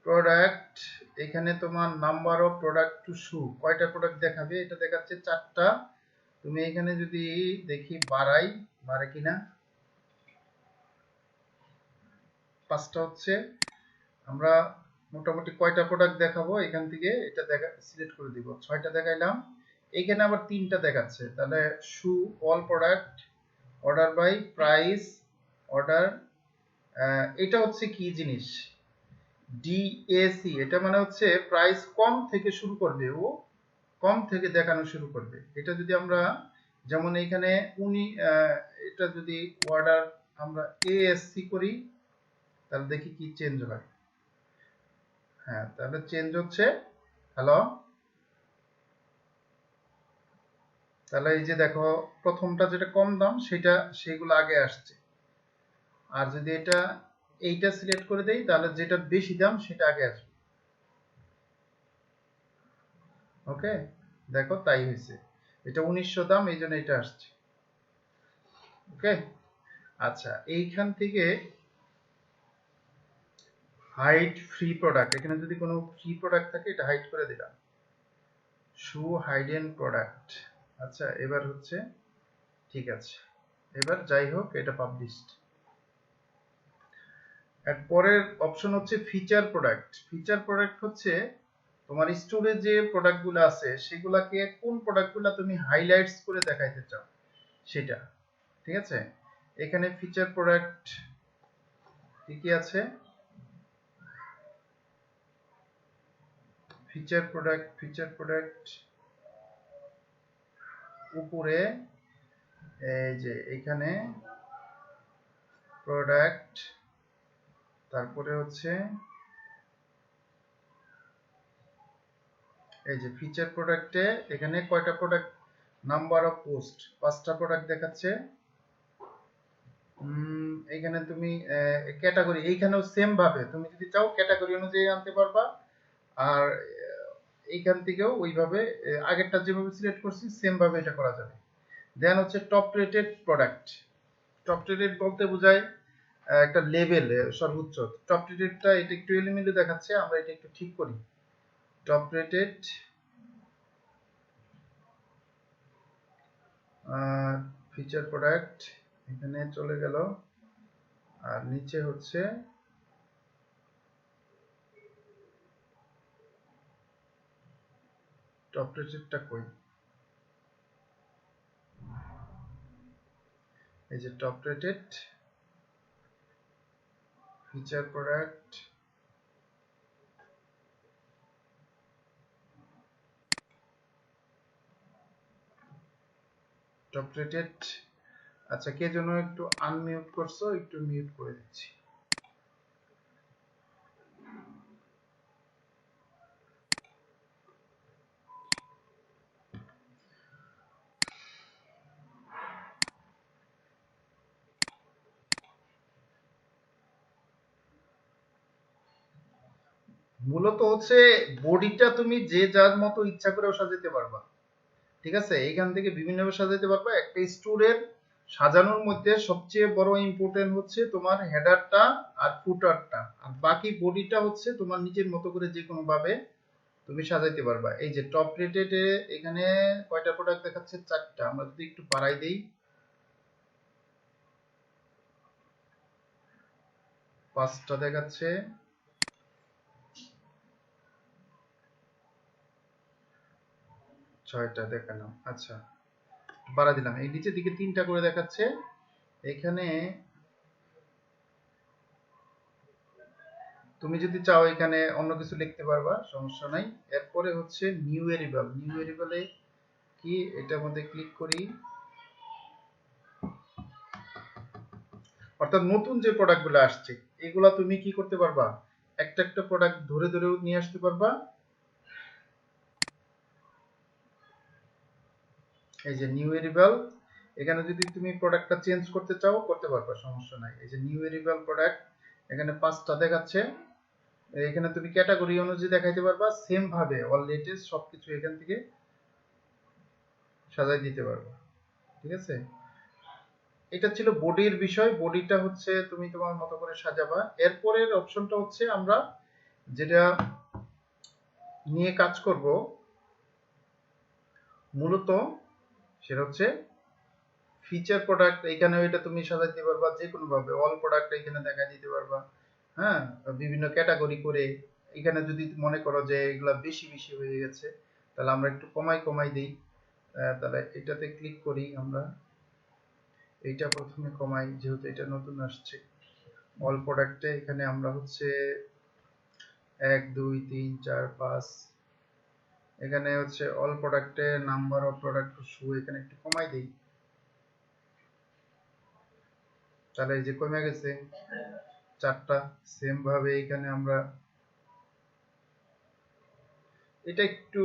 প্রোডাক্ট, এখানে তোমার নাম্বার অফ প্রোডাক্ট টু শু কয়টা প্রোডাক্ট দেখাবে, এটা দেখাচ্ছে 4টা। তুমি এখানে যদি দেখি বাড়ে কিনা, 5টা হচ্ছে। আমরা মোটামুটি কয়টা প্রোডাক্ট দেখাবো এখান থেকে এটা সিলেক্ট করে দিব, 6টা দেখাইলাম। এখানে আবার 3টা দেখাচ্ছে, তাহলে show all product, order by, price, order. এটা হচ্ছে কি জিনিস, ডিএসি, এটা মানে হচ্ছে প্রাইস কম থেকে শুরু করবে, ও কম থেকে দেখানো শুরু করবে। এটা যদি আমরা যেমন এখানে এটা যদি অর্ডার আমরা এএসসি করি তাহলে দেখি কি চেঞ্জ হয়। হ্যাঁ, তাহলে চেঞ্জ হচ্ছে, হ্যালো, তাহলে এই যে দেখো প্রথমটা যেটা কম দাম সেগুলো আগে আসছে। আর যদি এইটা সিলেক্ট করে দেই তাহলে যেটা বেশি দাম সেটা আগে আসবে। ওকে, দেখো তাই হয়েছে, এটা 1900 দাম, এই জন্য এটা আসছে। ওকে, আচ্ছা, এইখান থেকে হাইড ফ্রি প্রোডাক্ট, এখানে যদি কোনো ফ্রি প্রোডাক্ট থাকে এটা হাইড করে দিলাম, শু হাইডেন প্রোডাক্ট। আচ্ছা, এবার হচ্ছে ঠিক আছে, এবার যাই হোক এটা পাবলিশড। এর পরের অপশন হচ্ছে ফিচার প্রোডাক্ট। ফিচার প্রোডাক্ট হচ্ছে তোমার স্টোরে যে প্রোডাক্টগুলো আছে সেগুলাকে কোন প্রোডাক্টগুলো তুমি হাইলাইটস করে দেখাইতে চাও সেটা। ঠিক আছে, এখানে ফিচার প্রোডাক্ট কি কি আছে, ফিচার প্রোডাক্ট উপরে এই যে এখানে প্রোডাক্ট, তারপরে হচ্ছে এই যে ফিচার প্রোডাক্টে এখানে কয়টা প্রোডাক্ট, নাম্বার অফ পোস্ট 5টা প্রোডাক্ট দেখাচ্ছে। এখানে তুমি ক্যাটাগরি, এইখানেও সেম ভাবে তুমি যদি চাও ক্যাটাগরি অনুযায়ী আনতে পারবা, আর এইখান থেকেও ওইভাবে আগেরটা যেভাবে সিলেক্ট করছি সেম ভাবে এটা করা যাবে। দেন হচ্ছে top rated product. Top rated বলতে বোঝায় একটা লেভেল সর্বোচ্চ। টপ রেটেডটা এটা একটু এলোমেলো দেখাচ্ছে, আমরা এটা একটু ঠিক করি। টপ রেটেড ফিচার প্রোডাক্ট এখানে চলে গেল, আর নিচে হচ্ছে টপ রেটেডটা কই, এই যে top rated feature product, top rated. আচ্ছা, কে যেন একটু আনমিউট করছো, একটু মিউট করে দিচ্ছি। মূলত হচ্ছে বডিটা তুমি যে যার মতো ইচ্ছা করেও সাজাতে পারবা। ঠিক আছে, এইখান থেকে বিভিন্নভাবে সাজাতে পারবা। একটা স্টোরের সাজানোর মধ্যে সবচেয়ে বড় ইম্পর্টেন্ট হচ্ছে তোমার হেডারটা আর ফুটারটা, আর বাকি বডিটা হচ্ছে তোমার নিজের মতো করে যে কোনো ভাবে তুমি সাজাইতে পারবা। এই যে টপ রেটেড এখানে কয়টা প্রোডাক্ট দেখাচ্ছে, 4টা। আমরা যদি একটু বাড়াই দেই 5টা দেখাচ্ছে, 6টা দেখালাম। আচ্ছা, বাড়া দিলাম, এই নিচের দিকে 3টা করে দেখাচ্ছে। এখানে তুমি যদি চাও এখানে অন্য কিছু লিখতে পারবা, সমস্যা নাই। এরপরে হচ্ছে নিউ ভেরিয়েবল। নিউ ভেরিয়েবলে কি, এটার মধ্যে ক্লিক করি, অর্থাৎ নতুন যে প্রোডাক্টগুলো আসছে এগুলা তুমি কি করতে পারবা, একটা একটা প্রোডাক্ট ধরে ধরে নিয়ে আসতে পারবা। এই যে নিউ ভেরিয়েবল, এখানে যদি তুমি প্রোডাক্টটা চেঞ্জ করতে চাও করতে পারবা, সমস্যা নাই। এই যে নিউ ভেরিয়েবল প্রোডাক্ট এখানে 5টা দেখাচ্ছে। এখানে তুমি ক্যাটাগরি অনুযায়ী দেখাইতে পারবা, সেম ভাবে অল লেটেস্ট সবকিছু এখান থেকে সাজাই দিতে পারবা। ঠিক আছে, এটা ছিল বডির বিষয়। বডিটা হচ্ছে তুমি তোমার মতো করে সাজাবা। এরপরের অপশনটা হচ্ছে আমরা যেটা নিয়ে কাজ করব মূলত, সেটা হচ্ছে ফিচার প্রোডাক্ট। এখানে এটা তুমি সাজাইতে পারবা যে কোনো ভাবে, অল প্রোডাক্ট এখানে দেখা দিতে পারবা। হ্যাঁ, বিভিন্ন ক্যাটাগরি করে। এখানে যদি মনে করো যে এগুলা বেশি বেশি হয়ে গেছে, তাহলে আমরা একটু কমাই কমাই দেই। তাহলে এটাতে ক্লিক করি আমরা, এইটা প্রথমে কমাই যেহেতু এটা নতুন আসছে। অল প্রোডাক্টে এখানে আমরা হচ্ছে 1 2 3 4 5, এখানে হচ্ছে অল প্রোডাক্টে নাম্বার অফ প্রোডাক্ট শো এখানে একটু কমাই দেই, তাহলে এই যে কমে গেছে 4টা। সেম ভাবে এখানে আমরা এটা একটু,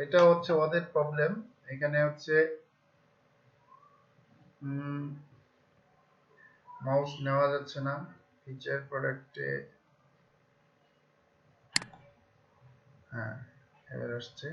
এটা হচ্ছে ওদের প্রবলেম। এখানে হচ্ছে মাউস নেওয়া যাচ্ছে না ফিচার প্রোডাক্টে। হ্যাঁ, এবার আসছে।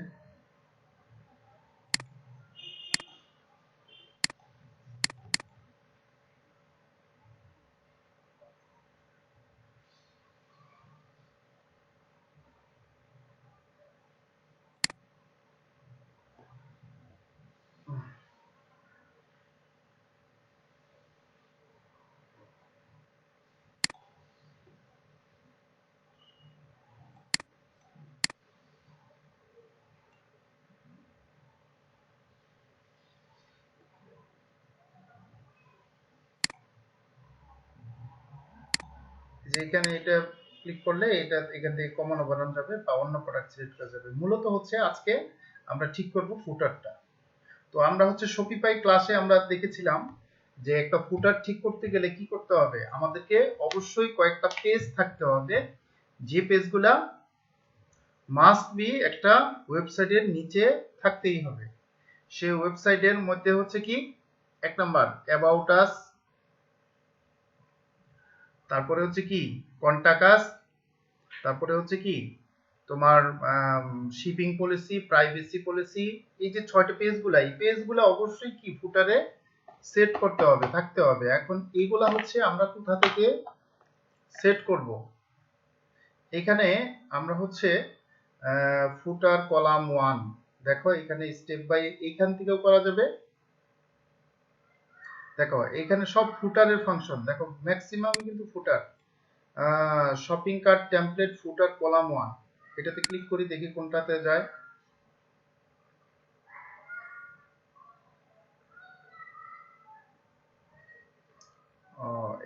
যে এখানে এটা ক্লিক করলে এটা এখান থেকে কমানো বানানো যাবে বা অন্য প্রোডাক্ট সিলেক্ট করা যাবে। মূলত হচ্ছে আজকে আমরা ঠিক করব ফুটারটা। তো আমরা হচ্ছে শপিফাই ক্লাসে আমরা দেখেছিলাম যে একটা ফুটার ঠিক করতে গেলে কি করতে হবে, আমাদেরকে অবশ্যই কয়েকটা পেজ থাকতে হবে, যে পেজগুলা মাস্ট বি একটা ওয়েবসাইটের নিচে থাকতেই হবে। সেই ওয়েবসাইটের মধ্যে হচ্ছে কি, 1 নাম্বার অ্যাবাউট আস, তারপরে হচ্ছে কি কন্টাক্ট আস, তারপরে হচ্ছে কি তোমার শিপিং পলিসি, প্রাইভেসি পলিসি। এই যে 6টা পেজগুলা, এই পেজগুলা অবশ্যই কি ফুটারে সেট করতে হবে, থাকতে হবে। এখন এইগুলা হচ্ছে আমরা কোথা থেকে সেট করব, এখানে আমরা হচ্ছে ফুটার কলাম 1, দেখো এখানে স্টেপ বাই এখান থেকেও করা যাবে। দেখো এখানে সব ফুটারের ফাংশন, দেখো ম্যাক্সিমাম কিন্তু ফুটার। শপিং কার্ট টেমপ্লেট ফুটার কলাম 1, এটাতে ক্লিক করি দেখি কোনটাতে যায়।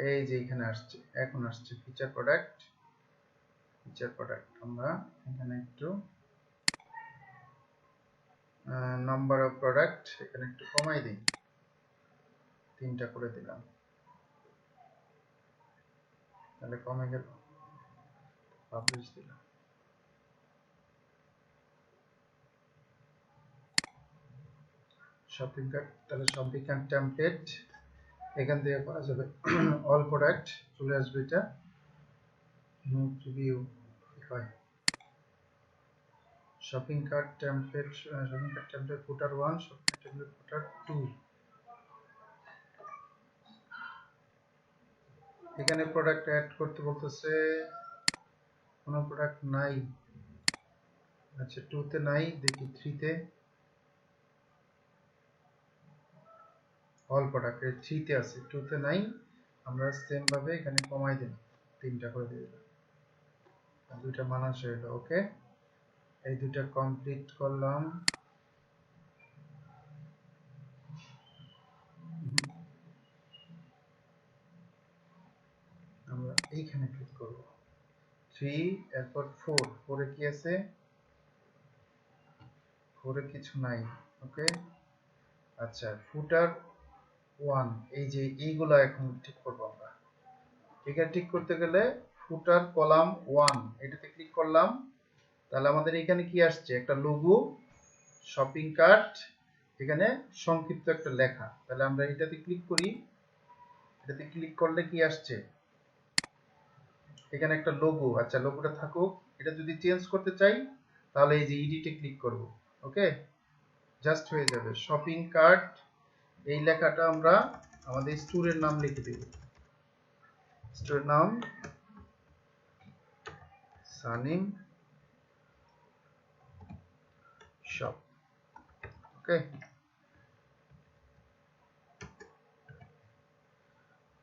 এই যে এখানে আসছে, এখন আসছে ফিচার প্রোডাক্ট। ফিচার প্রোডাক্ট আমরা এখানে একটু নাম্বার অফ প্রোডাক্ট এখানে একটু কমাই দিই, 3টা করে দিলাম, তাহলে কমে গেল। পাবলিশ দিলাম। শপিং কার্ট, তাহলে শপিং কার্ট টেমপ্লেট এখান থেকে করা যাবে। অল প্রোডাক্ট চলে আসবে, এটা মুভ টু ভিউ হয়। Shopping cart template, shopping cart template footer 1, shopping cart template footer 2। এখানে প্রোডাক্ট অ্যাড করতে বলতেছে, কোনো প্রোডাক্ট নাই। আচ্ছা 2 তে নাই, দেখি 3 তে। অল প্রোডাক্ট 3 তে আছে, 2 তে নাই। আমরা সেম ভাবে এখানে কমাই দিই, 3টা করে দিয়ে দিলাম, 2টা মানানসই হলো। ওকে, এই 2টা কমপ্লিট করলাম। আমরা এইখানে ক্লিক করব 3, এরপর 4, 4 এ কি আছে, 4 এ কিছু নাই। ওকে, আচ্ছা ফুটার 1, এই যে এইগুলা এখন ঠিক করব আমরা। এখানে ঠিক করতে গেলে ফুটার কলাম 1 এটাতে ক্লিক করলাম, তাহলে আমাদের এখানে কি আসছে, একটা লোগো, শপিং কার্ট, এখানে সংক্ষিপ্ত একটা লেখা। তাহলে আমরা এটাতে ক্লিক করি, এটাতে ক্লিক করলে কি আসছে, এখানে একটা লোগো, আচ্ছা লোগোটা থাকুক। এটা যদি চেঞ্জ করতে চাই তাহলে এই যে এডিটে ক্লিক করব। ওকে, জাস্ট হয়ে যাবে। শপিং কার্ট, এই লেখাটা আমরা আমাদের স্টোরের নাম লিখে দেব। স্টোরের নাম সানিম শপ। ওকে,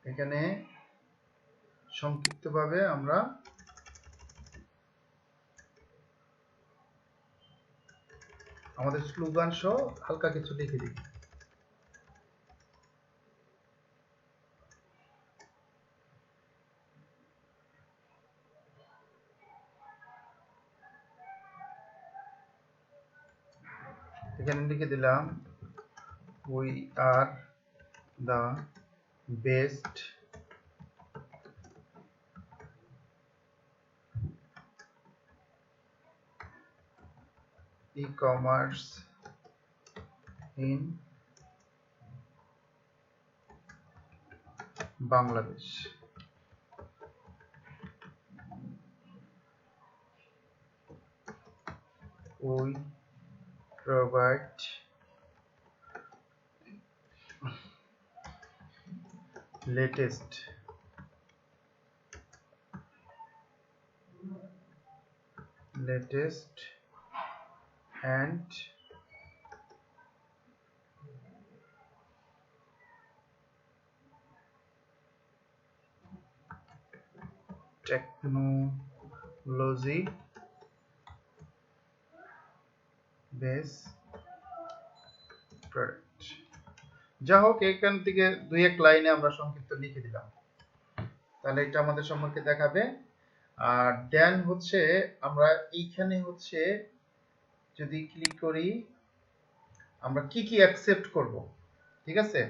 এখানে সংক্ষিপ্তভাবে আমরা আমাদের স্লোগান সহ হালকা কিছু লিখে দিই। এখানে লিখে দিলাম we are the best e-commerce in Bangladesh. We provide latest and technology based product। যা হোক, এখান থেকে দুই এক লাইনে আমরা সংক্ষিপ্ত লিখে দিলাম, তাহলে এটা আমাদের সম্পর্কে দেখাবে। আর দেন হচ্ছে আমরা এইখানে হচ্ছে যদি ক্লিক করি আমরা কি কি অ্যাকসেপ্ট করব, ঠিক আছে?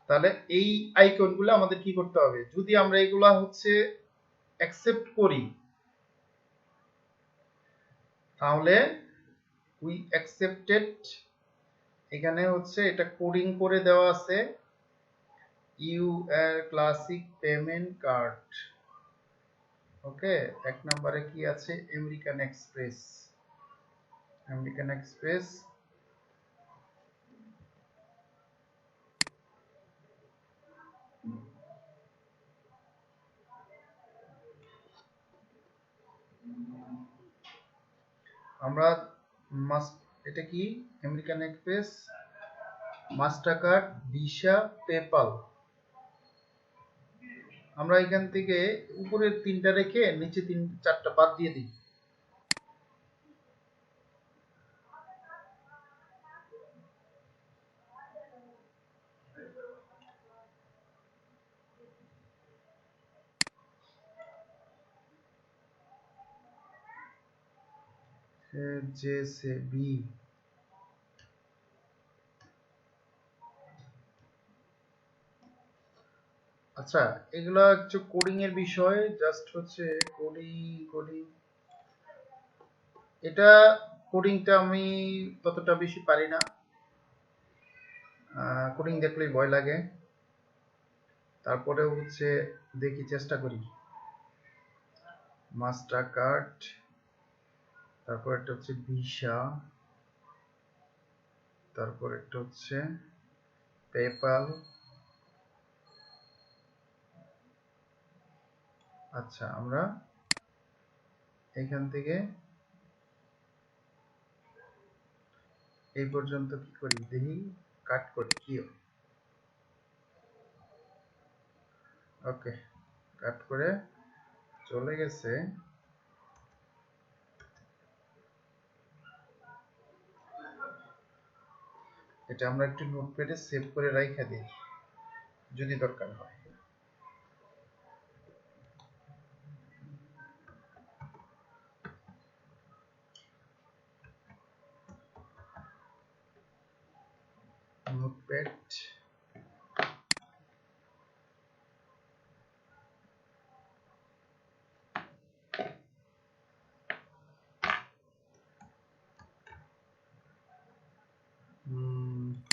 তাহলে এই আইকনগুলো আমাদের কি করতে হবে, যদি আমরা এগুলা হচ্ছে অ্যাকসেপ্ট করি তাহলে উই অ্যাকসেপ্টেড, এখানে হচ্ছে এটা কোডিং করে দেওয়া আছে ইউআর ক্লাসিক পেমেন্ট কার্ড। ওকে, এক নম্বরে কি আছে আমেরিকান এক্সপ্রেস। আমেরিকান এক্সপ্রেস আমরা এটা কি American express, master card, visa, PayPal. আমরা এখান থেকে উপরের তিনটা রেখে নিচে চারটা বাদ দিয়ে দিই। জেসেবি, আচ্ছা এগুলা হচ্ছে কোডিং এর বিষয়, জাস্ট হচ্ছে কোডিং এটা কোডিংটা আমি ততটা বেশি পারি না, কোডিং দেখলেই ভয় লাগে। তারপরেও হচ্ছে দেখি, চেষ্টা করি। মাস্টার কার্ড, তারপর একটা হচ্ছে ভিসা, তারপর একটা হচ্ছে পেপ্যাল। আচ্ছা আমরা এখান থেকে এই পর্যন্ত কি করি দেখি, কাট করি কি। ওকে, কাট করে চলে গেছে। এটা আমরা একটু নোটপ্যাডে সেভ করে রাখা দিই যদি দরকার হয়। Notepad,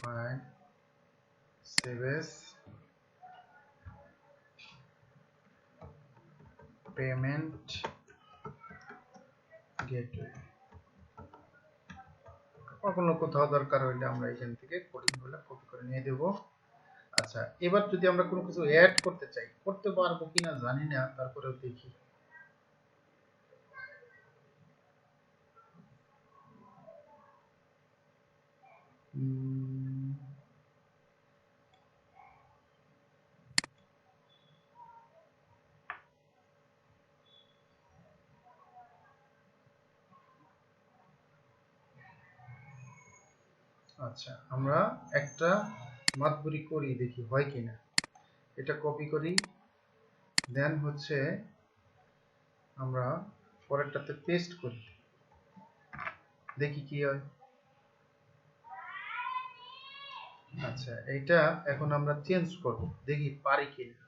file, save S, payment gateway. কোনো কোথাও দরকার হইলে আমরা এখান থেকে কোডিংগুলো কপি করে নিয়ে দেব। আচ্ছা, এবার যদি আমরা কোনো কিছু অ্যাড করতে চাই, করতে পারবো কিনা জানি না, তারপরেও দেখি। আচ্ছা, আমরা একটা মাতবরি করি, দেখি হয় কিনা। এটা কপি করি, দেন হচ্ছে আমরা পরেরটাতে পেস্ট করি, দেখি কি হয়। আচ্ছা, এটা এখন আমরা চেঞ্জ করব, দেখি পারি কিনা।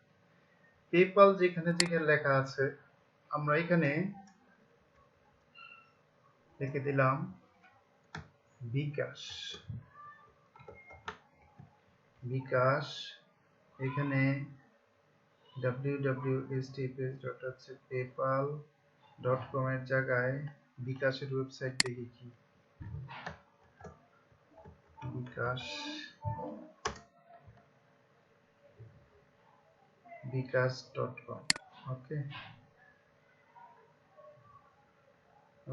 পেপাল যেখানে যেখানে লেখা আছে আমরা এখানে লিখে দিলাম বিকাশ। বিকাশ এখানে www.paypal.com এর জায়গায় বিকাশের ওয়েবসাইট দেখি কি, বিকাশ.com। ওকে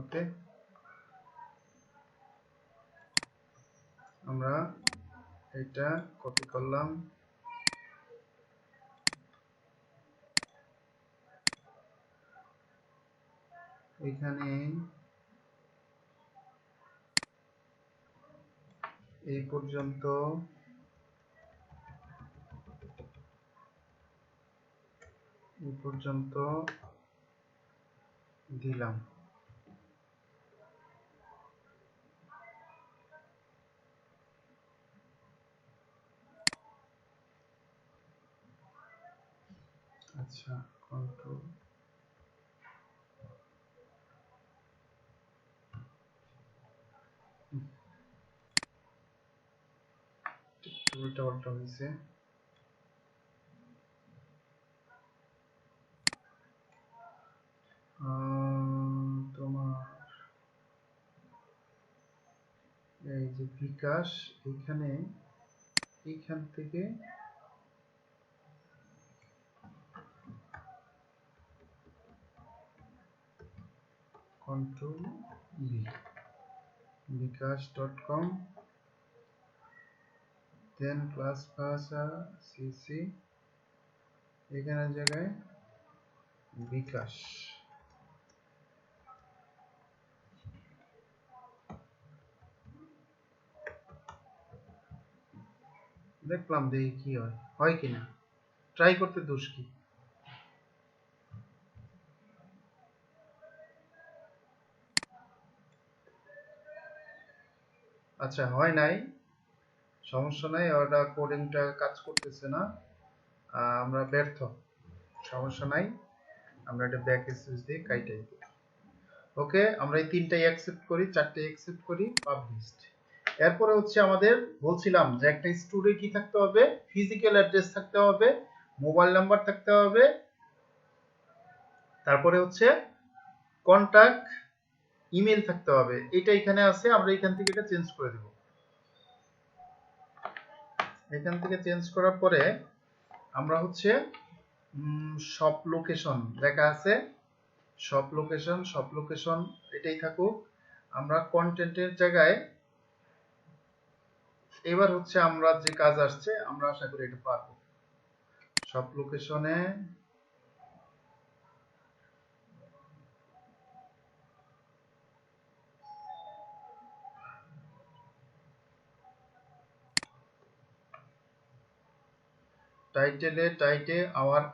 ওকে, আমরা এটা কপি করলাম, এখানে এই পর্যন্ত দিলাম। আচ্ছা, কন্ট্রোল উল্টা পাল্টা হয়েছে। তোমার এই যে বিকাশ, এইখান থেকে কন্ট্রোল ভি, বিকাশ.com, দেন ক্লাস ভাষা সিসি, এখানে জায়গায় বিকাশ। দেখলাম, দেখি কি হয় কিনা, ট্রাই করতে দোষ কি। আচ্ছা, হয় নাই, সমস্যা নাই, ওটা কোডিংটা কাজ করতেছে না, আমরা ব্যর্থ, সমস্যা নাই, আমরা এটা ব্যাক স্পেস দিয়ে কাইটাই দিই। ওকে, আমরা এই তিনটাই অ্যাকসেপ্ট করি, চারটে অ্যাকসেপ্ট করি, পাবলিশড। এরপরে হচ্ছে আমাদের বলছিলাম যে একটা স্টোরে কি থাকতে হবে, ফিজিক্যাল অ্যাড্রেস থাকতে হবে, মোবাইল নাম্বার থাকতে হবে, তারপরে হচ্ছে কন্টাক্ট ইমেল থাকতে হবে। এটা এখানে আছে, আমরা এখান থেকে এটা চেঞ্জ করে দেব। এখান থেকে চেঞ্জ করার পরে আমরা হচ্ছে সব লোকেশন লেখা আছে, সব লোকেশন এটাই থাকুক। আমরা কন্টেন্টের জায়গায় এবার হচ্ছে আমরা যে কাজ আসছে, আমরা আশা করি এটা পারবো। সব লোকেশনে টাইটে our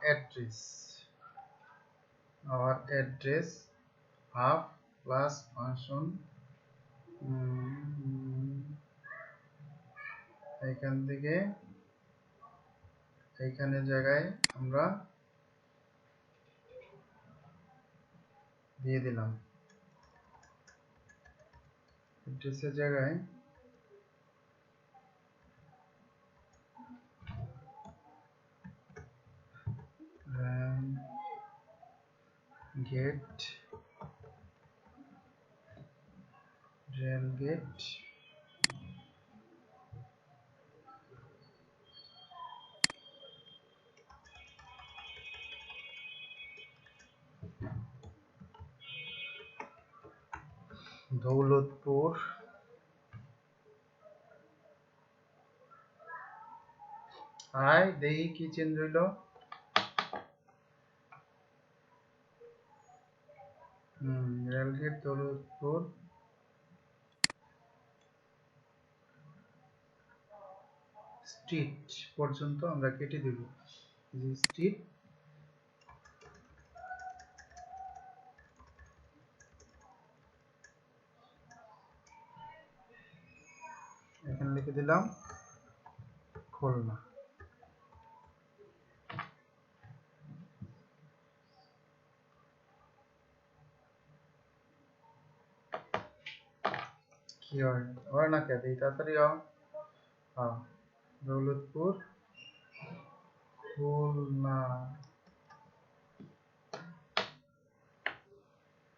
address half plus function, এখান থেকে এইখানে জায়গায় আমরা দিয়ে দিলাম অ্যাড্রেসের জায়গায় গেট রেল গেট দৌলতপুর আয় দেখি কি চেঞ্জ হইল রেলগেট দৌলতপুর স্ট্রিট পর্যন্ত আমরা কেটে দেব স্ট্রিট এখানে লিখে দিলাম খুলনা কি হয় না কে দিই তাড়াতাড়ি হ্যাঁ দৌলতপুর খুলনা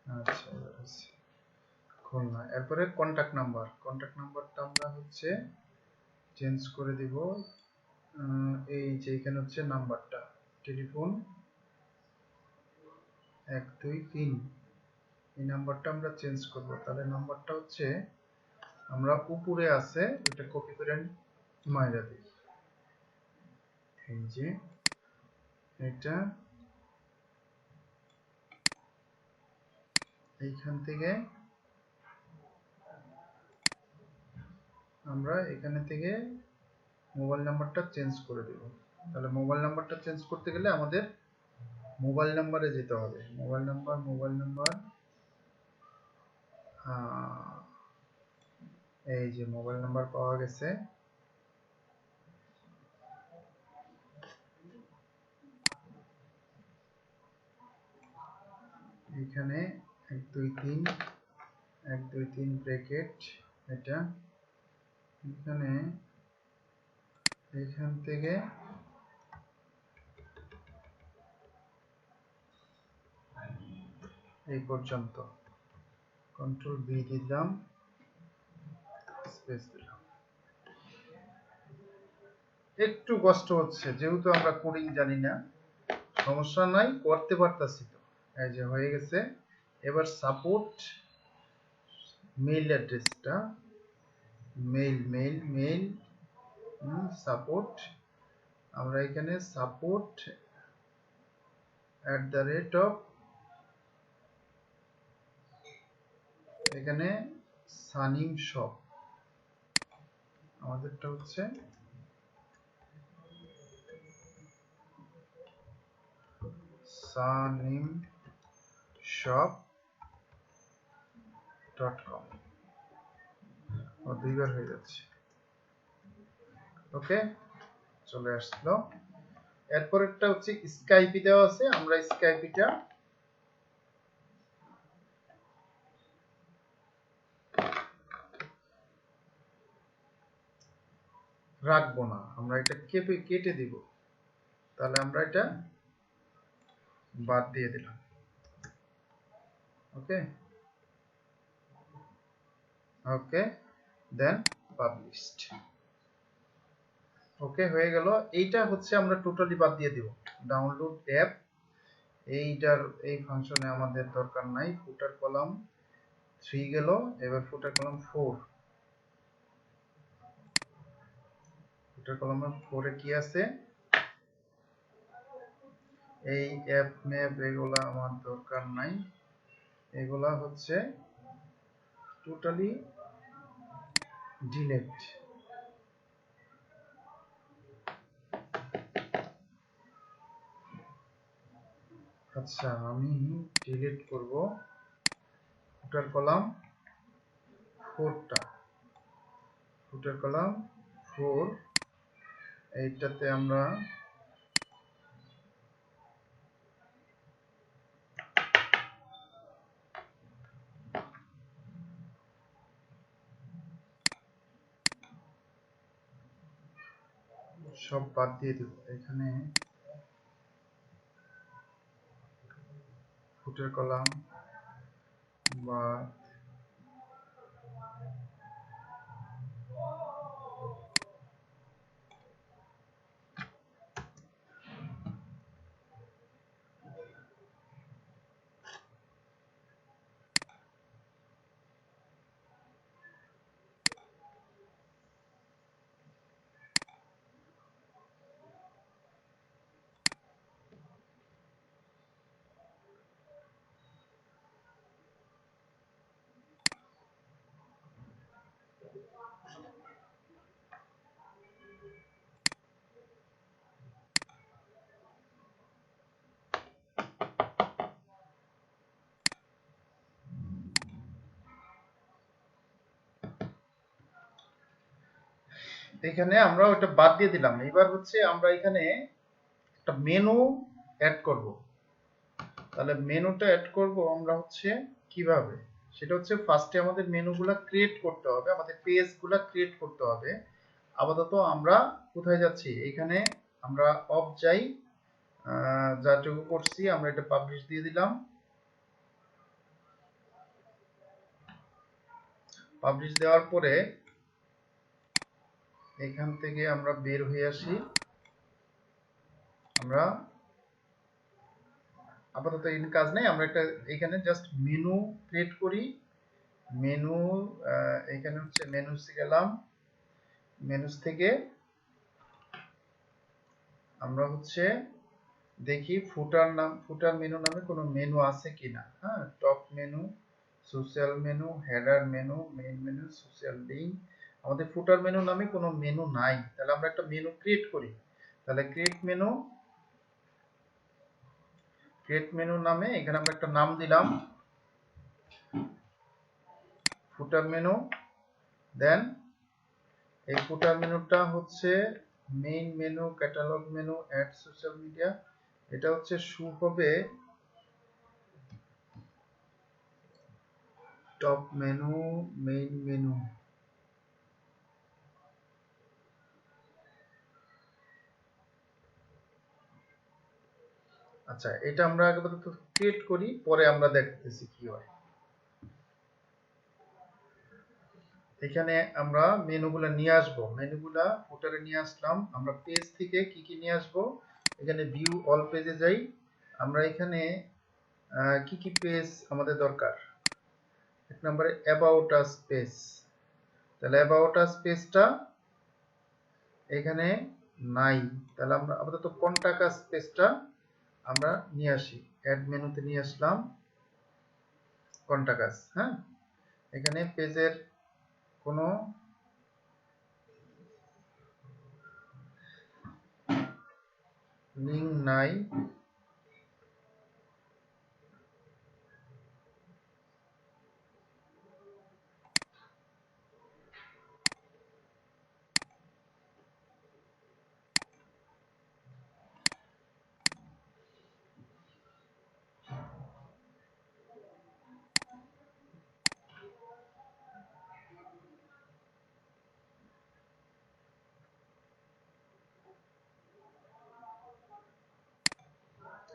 আচ্ছা খুলনা এরপরে কন্টাক্ট নাম্বারটা আমরা হচ্ছে চেঞ্জ করে দিব এই যে এখানে হচ্ছে নাম্বারটা টেলিফোন 123 এই নাম্বারটা আমরা চেঞ্জ করব তাহলে নাম্বারটা হচ্ছে আমরা উপরে আছে এটা কপি করে মাইরা দিই এই যে এটা এইখান থেকে আমরা এখানে থেকে মোবাইল নাম্বারটা চেঞ্জ করে দেব তাহলে মোবাইল নাম্বারটা চেঞ্জ করতে গেলে আমাদের মোবাইল নাম্বারে যেতে হবে মোবাইল নাম্বার এই যে মোবাইল নাম্বার পাওয়া গেছে এখানে 123 ব্র্যাকেট এটা এখানে এখান থেকে এই পর্যন্ত কন্ট্রোল বি দিলাম স্পেস দিলাম একটু কষ্ট হচ্ছে যেহেতু আমরা কোডিং জানি না সমস্যা নাই করতে পারতাছি তো এই যে হয়ে গেছে এবার সাপোর্ট মেইল অ্যাড্রেসটা মেইল সাপোর্ট আমরা এখানে সাপোর্ট @ এখানে সানিম শপ আমাদেরটা হচ্ছে sanimshop.com দুইবার হয়ে যাচ্ছে ওকে চলে আসলো এরপর একটা হচ্ছে স্কাইপি দেওয়া আছে আমরা স্কাইপিটা রাখবো না আমরা এটা কেটে দিব তাহলে আমরা এটা বাদ দিয়ে দিলাম ওকে দেন পাবলিশড ওকে হয়ে গেল এইটা হচ্ছে আমরা টোটালি বাদ দিয়ে দিব ডাউনলোড ট্যাব এইটার এই ফাংশনে আমাদের দরকার নাই ফুটার কলাম 3 গেল এবার ফুটার কলাম 4 ফুটার কলামে 4 এ কি আছে এই অ্যাপ ম্যাপ এগুলা আমার দরকার নাই এগুলা হচ্ছে টোটালি ডিলিট আচ্ছা আমি ডিলিট করব ফুটার কলাম 4টা ফুটার কলাম 4 এইটাতে আমরা সব বাদ দিয়ে দেব এখানে ফুটের কলাম বা এখানে আমরা ওটা বাদ দিয়ে দিলাম। এবার হচ্ছে আমরা এখানে একটা মেনু অ্যাড করব। তাহলে মেনুটা অ্যাড করব আমরা হচ্ছে কিভাবে, সেটা হচ্ছে ফার্স্টে আমাদের মেনুগুলা ক্রিয়েট করতে হবে, আমাদের পেজগুলা ক্রিয়েট করতে হবে। আপাতত আমরা কোথায় যাচ্ছি, এখানে আমরা অফ যাই, যাটুকু করছি আমরা এটা পাবলিশ দিয়ে দিলাম। পাবলিশ দেওয়ার পরে এখান থেকে আমরা বের হয়ে আসি। আমরা আপাতত এই কাজ নেই, আমরা একটা এখানে জাস্ট মেনু ক্রিয়েট করি। মেনু এখানে হচ্ছে মেনুস গেলাম, মেনুস থেকে আমরা হচ্ছে দেখি ফুটার মেনু নামে কোনো মেনু আছে কিনা। হ্যাঁ, top menu, social menu, header menu, main menu, social link. আমাদের ফুটার মেনু নামে কোনো মেনু নাই। তাহলে আমরা একটা মেনু ক্রিয়েট করি। তাহলে ক্রিয়েট মেনু নামে এখানে আমরা একটা নাম দিলাম ফুটার মেনু। দেন এই ফুটার মেনুটা হচ্ছে main menu, catalogue menu, add social media. এটা হচ্ছে শু হবে টপ মেনু, মেইন মেনু। আচ্ছা, এটা আমরা আগে ক্রিয়েট করি, পরে আমরা দেখতেছি কি হয়। এখানে আমরা মেনুগুলা নিয়ে আসবো, মেনুগুলা ফুটারে নিয়ে আসলাম। আমরা পেজ থেকে কি কি নিয়ে আসবো, এখানে ভিউ অল পেজে যাই। আমরা এখানে কি কি পেজ আমাদের দরকার, এক নম্বরে অ্যাবাউট আস পেজ। তাহলে অ্যাবাউট আস পেজটা এখানে নাই। তাহলে আমরা আপাতত কন্টাক্ট আস পেজটা আমরা নিয়ে আসি, অ্যাড মেনুতে নিয়ে আসলাম কন্টাক্ট আস। হ্যাঁ, এখানে পেজের কোনো লিঙ্ক নাই।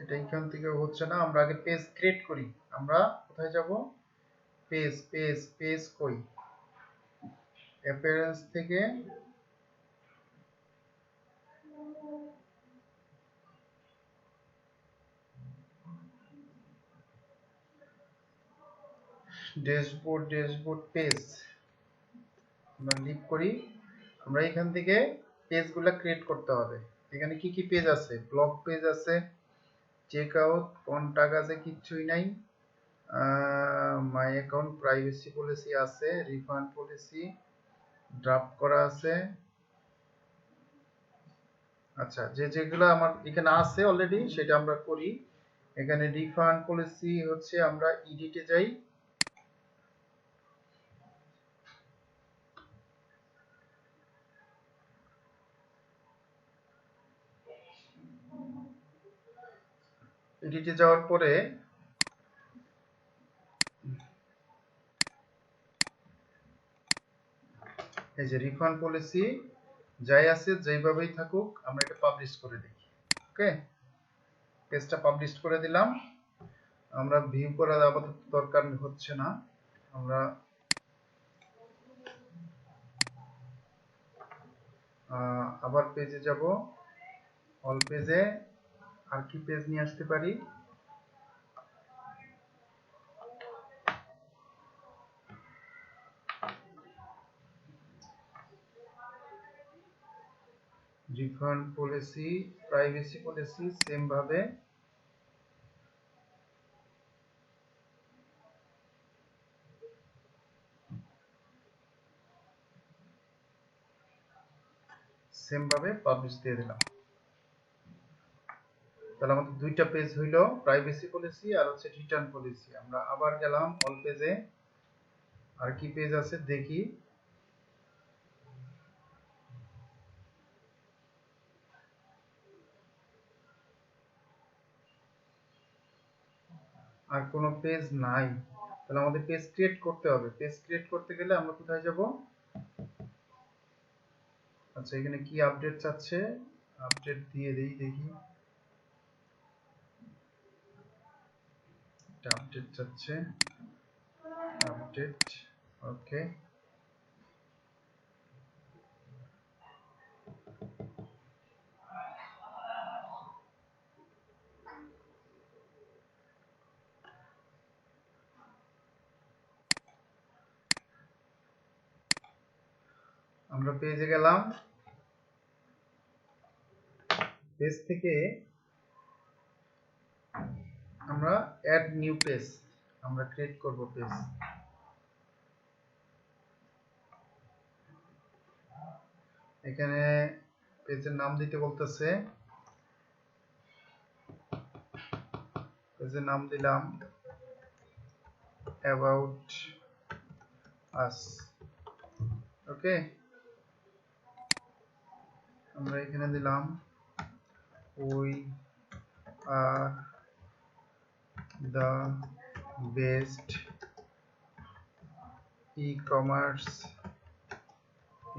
এটা এখান থেকে হচ্ছে না, আমরা আগে পেজ ক্রিয়েট করি। আমরা কোথায় যাব, পেজ কই, অ্যাপিয়ারেন্স থেকে ড্যাশবোর্ড পেজ আমরা লিভ করি। আমরা এখান থেকে পেজগুলো ক্রিয়েট করতে হবে। এখানে কি কি পেজ আছে, ব্লগ পেজ আছে, চেক আউট, কন্টাক্ট আছে, কিচ্ছুই নাই। মাই অ্যাকাউন্ট প্রাইভেসি পলিসি আছে, রিফান্ড পলিসি ড্রাফট করা আছে। আচ্ছা, যেগুলো আমার এখানে আছে অলরেডি সেটা আমরা করি। এখানে রিফান্ড পলিসি হচ্ছে আমরা এডিটে যাই, এডিটে যাওয়ার পরে এই যে রিফান্ড পলিসি যাই আছে যেভাবেই থাকুক আমরা এটা পাবলিশ করে দিই। ওকে, পেজটা পাবলিশ করে দিলাম। আমরা ভিউ করা আপাতত দরকার হচ্ছে না, আমরা আবার পেজে যাব, অল পেজে আর কি পেজ নিয়ে আসতে পারি, refund policy, privacy policy, same ভাবে পাবলিশ দিয়ে দিলাম। তাহলে আমাদের দুইটা পেজ হইলো, প্রাইভেসি পলিসি আর হচ্ছে রিটার্ন পলিসি। আমরা আবার গেলাম অল পেজে, আর কি পেজ আছে দেখি। আর কোনো পেজ নাই, তাহলে আমাদের পেজ ক্রিয়েট করতে হবে। পেজ ক্রিয়েট করতে গেলে আমরা কোথায় যাব? আচ্ছা, এখানে কি আপডেট চাচ্ছে, আপডেট দিয়ে দেই দেখি। এটা আপডেট চাচ্ছে, আপডেট, ওকে। আমরা পেজে গেলাম, পেজ থেকে আমরা অ্যাড নিউ পেজ আমরা ক্রিয়েট করব পেজ। এখানে পেজের নাম দিতে বলতেছে, পেজের নাম দিলাম অ্যাবাউট আস, ওকে। আমরা এখানে দিলাম we are the best e-commerce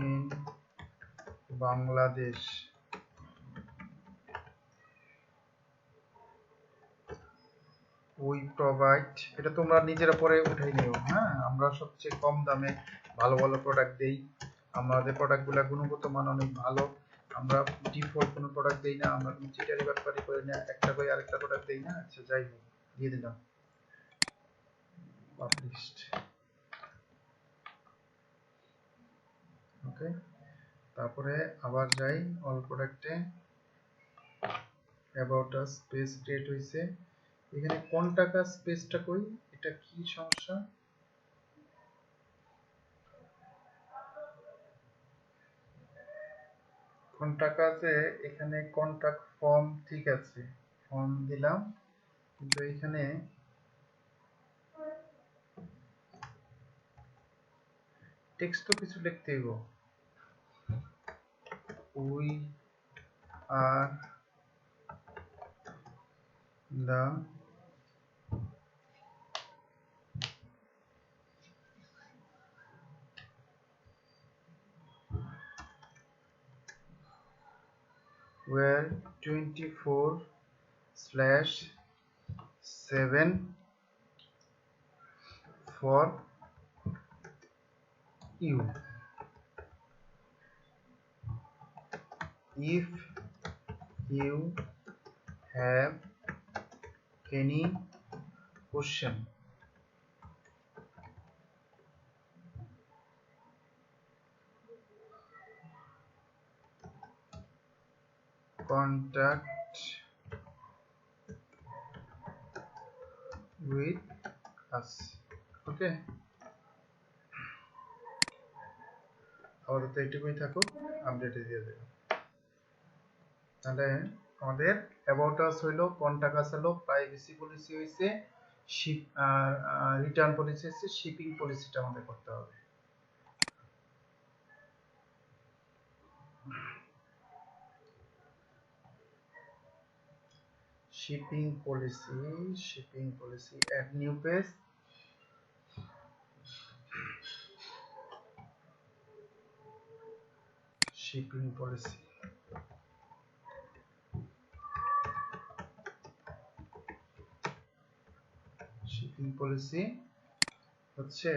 in Bangladesh, we provide, এটা তোমরা নিজেরা পরে উঠাই নিও। হ্যাঁ, আমরা সবচেয়ে কম দামে ভালো ভালো প্রোডাক্ট দেই, আমাদের প্রোডাক্টগুলো গুণগত মান অনেক ভালো, আমরা ডিফল্ট কোনো প্রোডাক্ট দেই না, আমরা কোনো চিটারি বাটপারি করি না, একটা করে আরেকটা প্রোডাক্ট দেই না। আচ্ছা, যাই হোক, দিয়ে দিলাম পাবলিশড, ওকে। তারপরে আবার যাই অল প্রোডাক্টে, অ্যাবাউট আস পেজ ক্রিয়েট হয়েছে। এখানে কোন টাকা স্পেসটা কই, এটা কি সমস্যা? কন্টাক্ট আছে এখানে, কন্টাক্ট ফর্ম ঠিক আছে, ফর্ম দিলাম, কিন্তু এখানে টেক্সট তো কিছু লিখতে হইব। We are the war 24/7 for you. If you have any question, contact with us, okay. আপাতত এইটুকুই থাকুক, আপডেটে দিয়ে দেব। তাহলে আমাদের অ্যাবাউট আস হইলো, কন্টাক্ট আস হলো, প্রাইভেসি পলিসি হইছে, শিপ আর রিটার্ন পলিসি হচ্ছে, শিপিং পলিসিটা আমাদের করতে হবে। Shipping policy, add new page, shipping policy, shipping policy হচ্ছে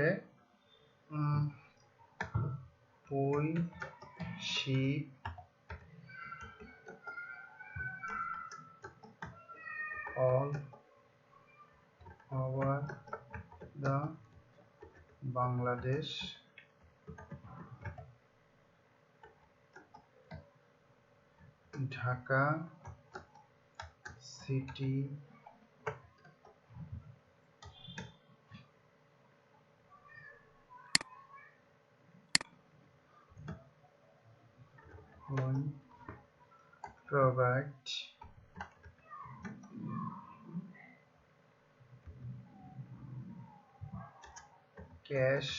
we ship all over the Bangladesh Dhaka city will provide cash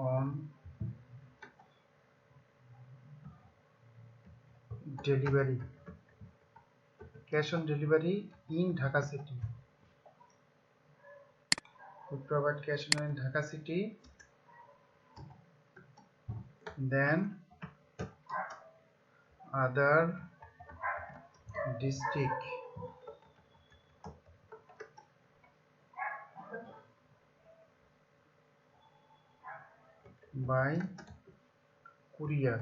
on delivery in Dhaka city. We provide cash on in Dhaka city, then other district by courier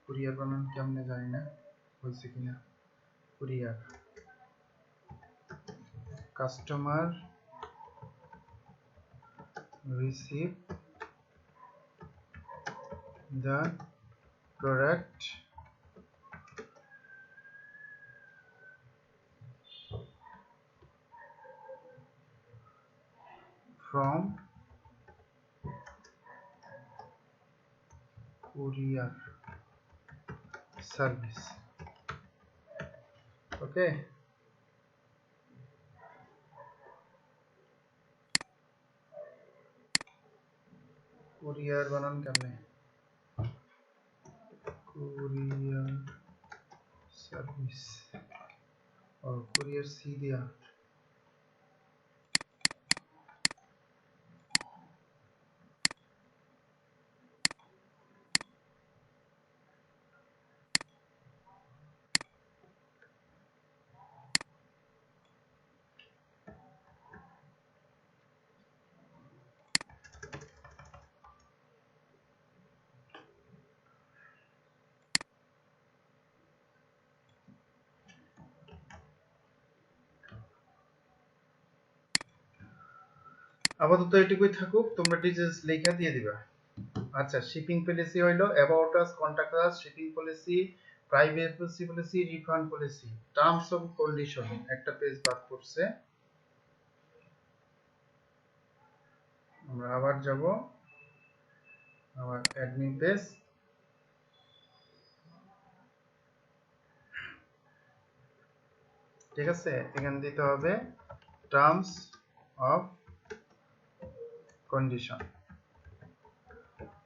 courier বানান কেমনে জানি না হইছে কিনা courier customer receive the product from courier service. Okay, courier বানান কেমনে courier service or courier C দিয়া আপাতত এটুকুই থাকুক, তোমরা ডিটেইলস লেখা দিয়ে দিবা। আচ্ছা, শিপিং পলিসি হইলো about us, contact us, shipping policy, privacy policy, refund policy, terms of condition একটা পেজ বাদ করছে। আমরা আবার যাব আমার অ্যাডমিন পেজ, ঠিক আছে। এখানে দিতে হবে টার্মস অফ কন্ডিশন,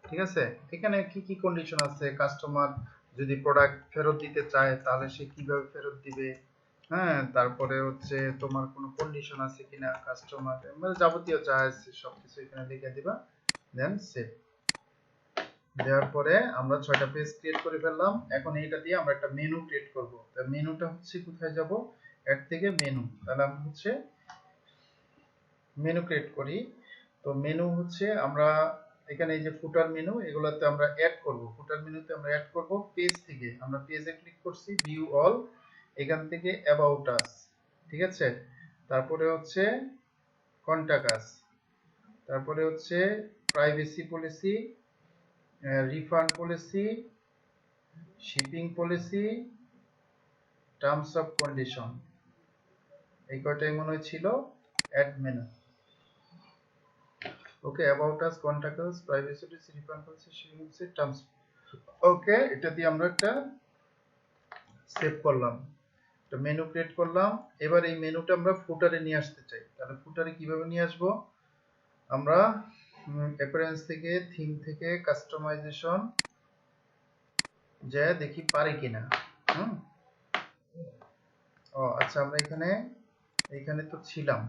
ঠিক আছে। এখানে কি কি কন্ডিশন আছে, কাস্টমার যদি প্রোডাক্ট ফেরত দিতে চায় তাহলে সে কিভাবে ফেরত দিবে, হ্যাঁ, তারপরে হচ্ছে তোমার কোনো কন্ডিশন আছে কিনা, কাস্টমার মানে যাবতীয় যা আছে সবকিছু এখানে লিখে দিবা, দেন সেভ। দেওয়ার পরে আমরা 6টা পেজ ক্রিয়েট করে ফেললাম। এখন এইটা দিয়ে আমরা একটা মেনু ক্রিয়েট করব। তার মেনুটা হচ্ছে কোথায় যাব, অ্যাড থেকে মেনু, তাহলে আমরা হচ্ছে মেনু ক্রিয়েট করি। তো মেনু হচ্ছে আমরা এখানে এই যে ফুটার মেনু, এগুলাতে আমরা অ্যাড করব। ফুটার মেনুতে আমরা অ্যাড করব পেজ থেকে, আমরা পেজে ক্লিক করছি, ভিউ অল, এখান থেকে অ্যাবাউট আস, ঠিক আছে। তারপরে হচ্ছে কন্টাক্ট আস, তারপরে হচ্ছে privacy policy, refund policy, shipping policy, terms of condition, এই কয়টাই মনে হয় ছিল add menu. Okay, about us, contact us, privacy policy, refund policy, shipping policy, terms. Okay, এটা দিয়ে আমরা একটা সেভ করলাম, একটা মেনু ক্রিয়েট করলাম। এবার এই মেনুটা আমরা ফুটারে নিয়ে আসতে চাই, তাহলে ফুটারে কিভাবে নিয়ে আসবো, আমরা অ্যাপিয়ারেন্স থেকে, থিম থেকে, কাস্টমাইজেশন যে দেখি পারি কিনা। ও আচ্ছা, আমরা এখানে তো ছিলাম,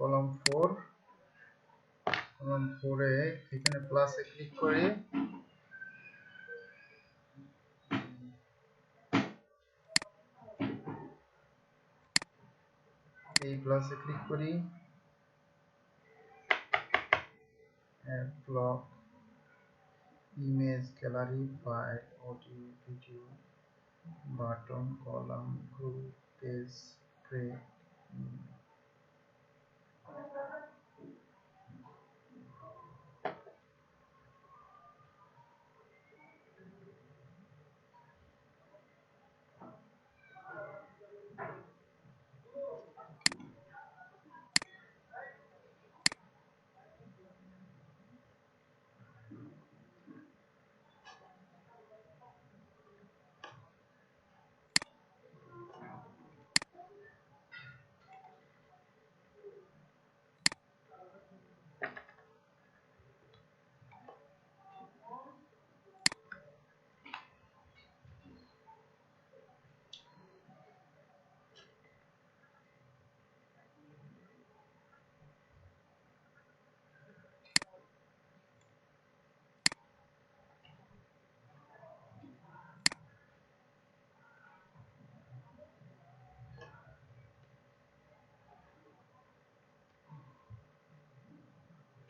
কলাম 4 কলাম 4 এ এখানে প্লাসে ক্লিক করি, এই প্লাসে ক্লিক করি, add block image gallery file audio video button column group page create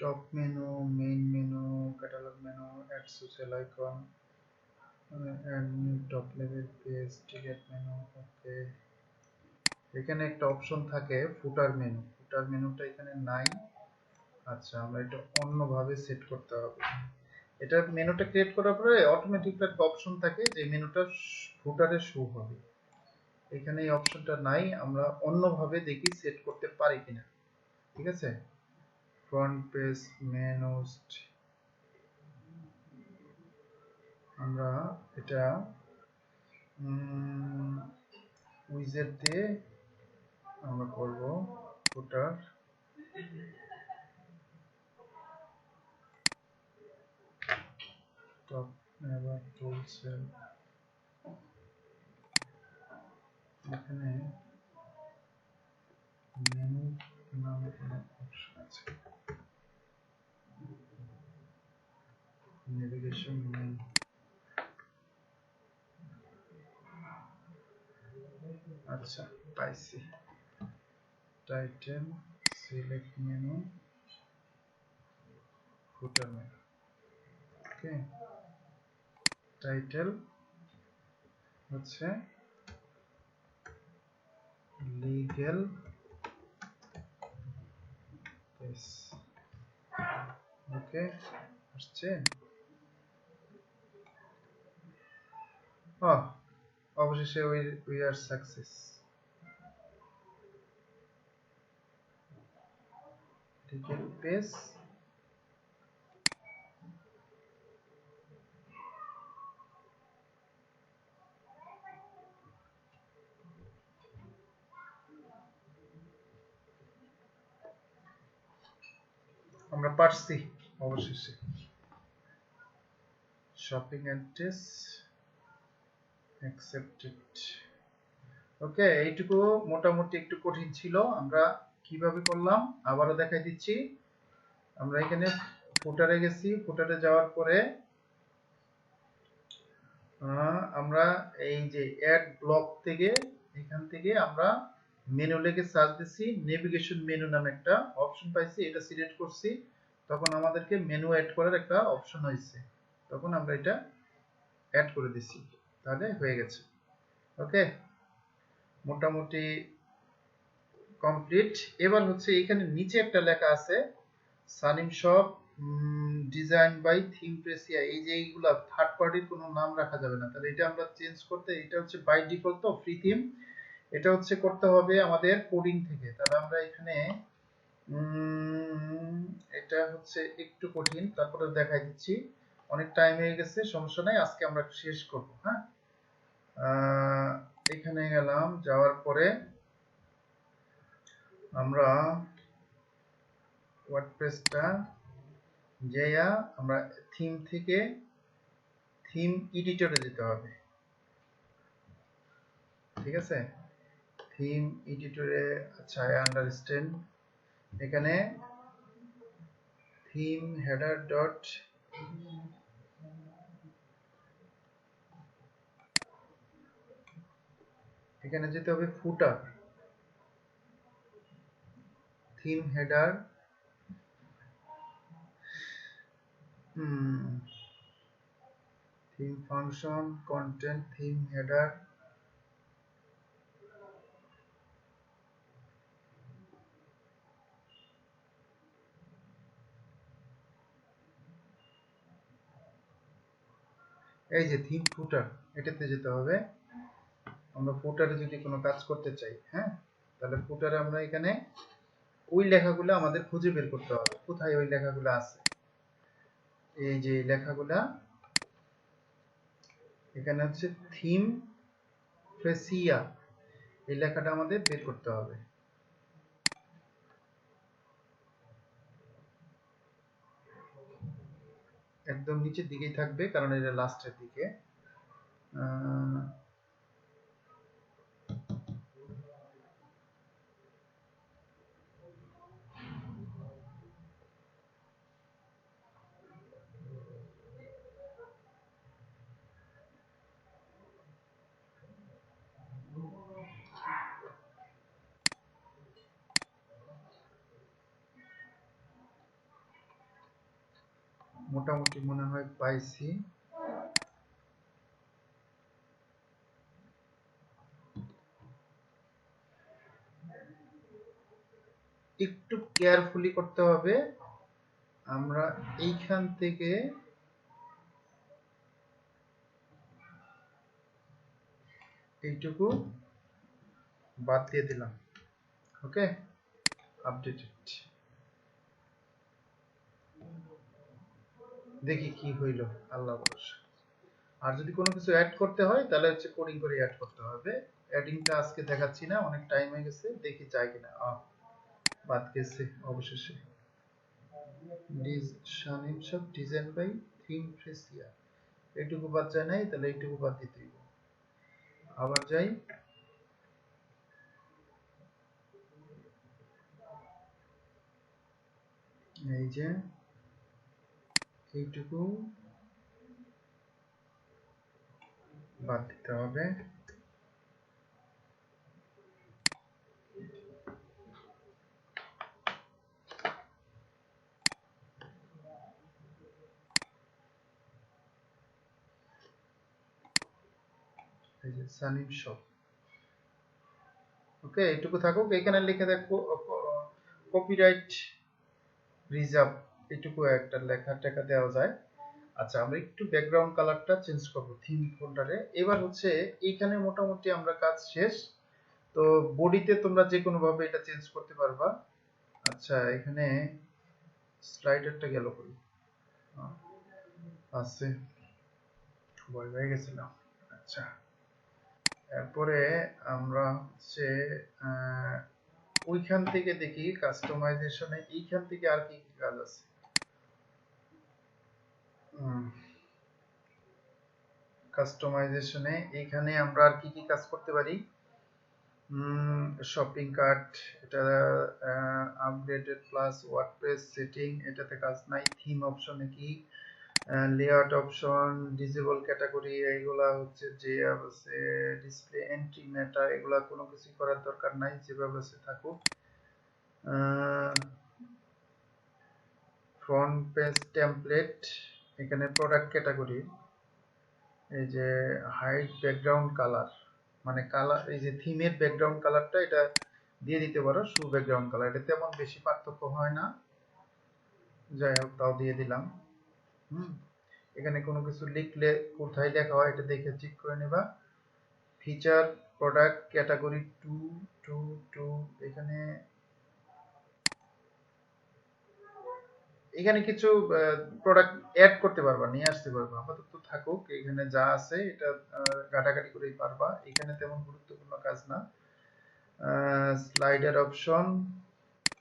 top menu, main menu, catalogue menu, add social icon, add new top level page, delete menu. Okay, এখানে একটা option থাকে ফুটার menu, ফুটার মেনুটা এখানে নাই। আচ্ছা, আমরা এটা অন্যভাবে সেট করতে হবে। এটা মেনুটা ক্রিয়েট করার পরে অটোমেটিক একটা অপশন থাকে যে মেনুটা ফুটারে শো হবে। এখানে এই অপশনটা নাই, আমরা অন্যভাবে দেখি সেট করতে পারি কিনা। ঠিক আছে, ফ্রন্ট পেজ মেনুস, আমরা এটা উইজেট দিয়ে আমরা করব ফুটার টপ নেভার টুলসেল। এখানে মেনু নামে কোনো অপশন আছে, নেভিগেশন মেনু। আচ্ছা, পাইছি। Title, select menu, footer menu. Okay, title হচ্ছে লিগ্যাল পেজ। ওকে, আসছে। অবশেষে we are success. Legal page, আমরা পারছি অবশেষে। Shopping address accepted. ওকে, এইটুকু মোটামুটি একটু কঠিন ছিল। আমরা কিভাবে করলাম আবারও দেখাই দিচ্ছি। আমরা এখানে ফুটারে গেছি, ফুটারে যাওয়ার পরে আমরা এই যে অ্যাড ব্লক থেকে এখান থেকে আমরা মেনু লিখে সার্চ দিছি, নেভিগেশন মেনু নামে একটা অপশন পাইছি, এটা সিলেক্ট করছি, তখন আমাদেরকে মেনু অ্যাড করার একটা অপশন হয়েছে, তখন আমরা এটা অ্যাড করে দিছি, তাহলে হয়ে গেছে। ওকে, মোটামুটি কমপ্লিট। এবার হচ্ছে এখানে নিচে একটা লেখা আছে Sanim shop design by theme প্রেসিয়া, এই যে এইগুলা থার্ড পার্টির কোনো নাম রাখা যাবে না, তাহলে এটা আমরা চেঞ্জ করতে, এটা হচ্ছে বাই ডিফল্ট তো ফ্রি থিম, এটা হচ্ছে করতে হবে আমাদের কোডিং থেকে। তাহলে আমরা এখানে এটা হচ্ছে একটু কঠিন, তারপরে দেখাই দিচ্ছি, অনেক টাইম হয়ে গেছে, সমস্যা নাই, আজকে আমরা শেষ করব। হ্যাঁ, এখানে গেলাম, যাওয়ার পরে আমরা ওয়ার্ডপ্রেসটা যাইয়া আমরা থিম থেকে থিম এডিটরে যেতে হবে। ঠিক আছে, থিম এডিটরে। আচ্ছা, আই আন্ডারস্ট্যান্ড। এখানে থিম হেডার ডট এখানে যেতে হবে footer theme header theme function content theme header এই যে থিম ফুটার এটাতে যেতে হবে আমরা ফুটারে যদি কোনো কাজ করতে চাই হ্যাঁ তাহলে ফুটারে আমরা এখানে ওই লেখাগুলো আমাদের খুঁজে বের করতে হবে কোথায় ওই লেখাগুলো আছে এই যে লেখাগুলা এখানে হচ্ছে থিম ফেসিয়া এই লেখাটা আমাদের বের করতে হবে একদম নিচের দিকেই থাকবে কারণ এটা লাস্টের দিকে মোটামুটি মনে হয় পাইছি একটু কেয়ারফুলি করতে হবে আমরা এইখান থেকে এইটুকু বাদ দিয়ে দিলাম ওকে আপডেটেড দেখি কি হইল আল্লাহ ভরসা আর যদি কোনো কিছু অ্যাড করতে হয় তাহলে হচ্ছে কোডিং করে অ্যাড করতে হবে অ্যাডিংটা আজকে দেখাচ্ছি না অনেক টাইম হয়ে গেছে দেখি যায় কিনা বাদ গেছে অবশেষে শানিম সব ডিজাইন বাই থিম ফ্রেসিয়া এইটুকু বাদ যায় নাই তাহলে এইটুকু বাদ দিতে হইব আবার যাই এই যে এইটুকু বাদ দিতে হবে এই যে সানিম শপ ওকে এইটুকু থাকুক এখানে লিখে দেখো কপিরাইট রিজার্ভ এইটুকু একটা লেখা টেকা দেওয়া যায় আচ্ছা আমরা একটু ব্যাকগ্রাউন্ড কালারটা চেঞ্জ করব থিম ফোল্ডারে এবার হচ্ছে এইখানে মোটামুটি আমরা কাজ শেষ তো বডিতে তোমরা যে কোনো ভাবে এটা চেঞ্জ করতে পারবা আচ্ছা এখানে স্লাইডারটা গেল কই আছে ভয় হয়ে গেছিলাম আচ্ছা এরপরে আমরা হচ্ছে ওইখান থেকে দেখি কাস্টমাইজেশনে এইখান থেকে আর কি কি কাজ আছে কাস্টমাইজেশনে এখানে আমরা আর কি কি কাজ করতে পারি শপিং কার্ট এটা আপডেটেড প্লাস ওয়ার্ডপ্রেস সেটিং এটাতে কাজ নাই থিম অপশনে কি লেআউট অপশন ডিসেবল ক্যাটাগরি এগুলা হচ্ছে যে আছে ডিসপ্লে এন্ট্রি মেটা এগুলা কোনো কিছু করার দরকার নাই যেভাবে আছে থাকুক ফ্রন্ট পেজ টেমপ্লেট এখানে প্রোডাক্ট ক্যাটাগরি এই যে হাইড ব্যাকগ্রাউন্ড কালার মানে কালার এই যে থিমের ব্যাকগ্রাউন্ড কালারটা এটা দিয়ে দিতে পারো শু ব্যাকগ্রাউন্ড কালার এটা তেমন বেশি পার্থক্য হয় না যাই হোক তাও দিয়ে দিলাম এখানে কোনো কিছু লিখলে কোথায় লেখা হয় এটা দেখে চেক করে নেবা ফিচার প্রোডাক্ট ক্যাটাগরি 2 এখানে এখানে কিছু প্রোডাক্ট অ্যাড করতে পারবা নিয়ে আসতে পারবা আপাতত থাকুক এখানে যা আছে এটা ঘাটাঘাটি করেই পারবা এখানে তেমন গুরুত্বপূর্ণ কাজ না slider option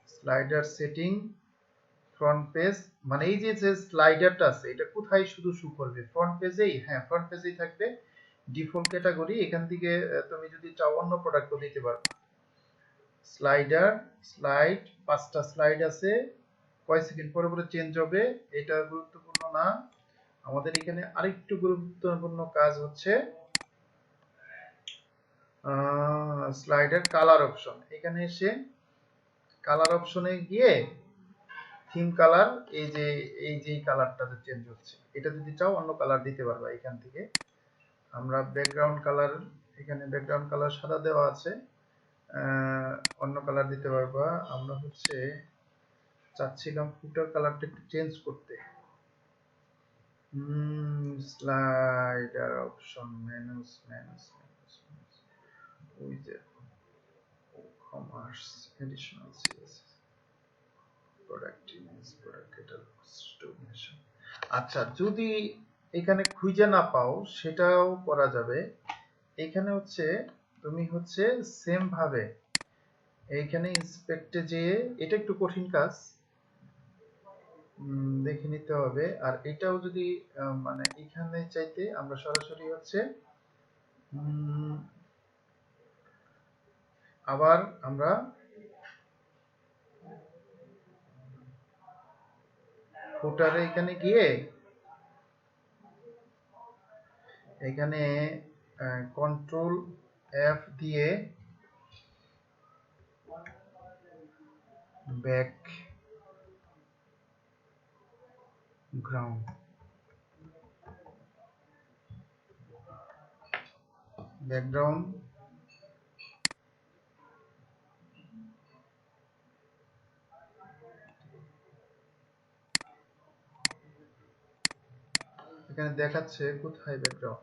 slider setting front page মানে এই যে স্লাইডারটা আছে এটা কোথায় শুধু শো করবে ফ্রন্ট পেজেই হ্যাঁ ফ্রন্ট পেজেই থাকবে ডিফল্ট ক্যাটাগরি এখান থেকে তুমি যদি চাও অন্য প্রোডাক্টও দিতে পারবে স্লাইডার, স্লাইড, 5টা স্লাইড আছে, কয় সেকেন্ড পরে পরে চেঞ্জ হবে, এটা গুরুত্বপূর্ণ না। আমাদের এখানে আরেকটু গুরুত্বপূর্ণ কাজ হচ্ছে স্লাইডার কালার অপশন। এখানে এসে কালার অপশনে গিয়ে থিম কালার, এই যে কালারটা চেঞ্জ হচ্ছে, এটা যদি চাও অন্য কালার দিতে পারবা। এখান থেকে আমরা ব্যাকগ্রাউন্ড কালার, এখানে ব্যাকগ্রাউন্ড কালার সাদা দেওয়া আছে, অন্য কালার দিতে পারবা। আমরা হচ্ছে চাচ্ছিলাম ফুটার কালারটা একটু চেঞ্জ করতে। স্লাইডার অপশন, মেনুস, ওই যে commerce, additional CS, product image, product catalogues, domination. আচ্ছা, যদি এখানে খুঁজে না পাও সেটাও করা যাবে। এখানে হচ্ছে তুমি হচ্ছে সেম ভাবে এইখানে ইন্সপেক্টে যেয়ে, এটা একটু কঠিন কাজ, দেখে নিতে হবে। আর এটাও যদি মানে এখানে চাইতে আমরা সরাসরি হচ্ছে আবার আমরা ফুটারে এখানে গিয়ে এখানে কন্ট্রোল এফ দিয়ে ব্যাকগ্রাউন্ড, এখানে দেখাচ্ছে কোথায় ব্যাকগ্রাউন্ড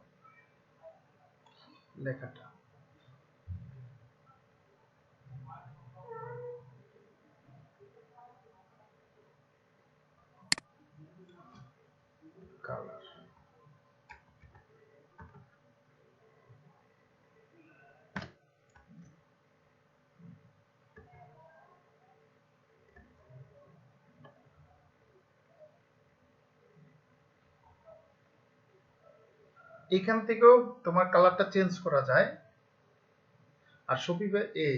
লেখাটা, কালার। এখান থেকেও তোমার কালারটা চেঞ্জ করা যায়। আর শপিফাই এই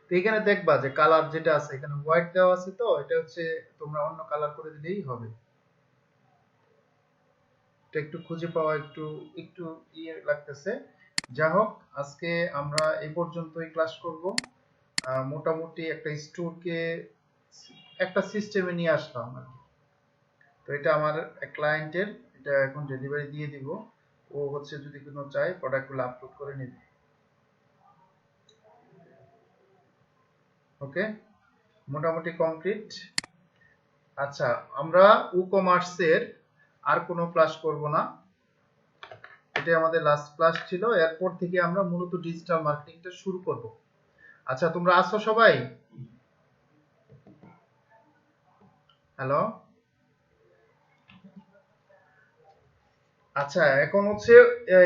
তো এখানে দেখবা যে কালার যেটা আছে এখানে হোয়াইট দেওয়া আছে, তো এটা হচ্ছে তোমরা অন্য কালার করে দিলেই হবে। এটা একটু খুঁজে পাওয়া একটু একটু ইয়ে লাগতেছে। যা হোক, আজকে আমরা এই পর্যন্তই ক্লাস করব। মোটামুটি একটা স্টোরকে একটা সিস্টেমে নিয়ে আসলাম আর কি। তো এটা আমার ক্লায়েন্টের, এটা এখন ডেলিভারি দিয়ে দিব। ও হচ্ছে যদি কোনো চায় প্রোডাক্টগুলো আপলোড করে নেবে। ওকে, মোটামুটি কমপ্লিট। আচ্ছা, আমরা ই-কমার্সের আর কোনো ক্লাস করব না, এটাই আমাদের লাস্ট ক্লাস ছিল। এরপর থেকে আমরা মূলত ডিজিটাল মার্কেটিংটা শুরু করব। আচ্ছা, তোমরা আছো সবাই? হ্যালো। আচ্ছা, এখন হচ্ছে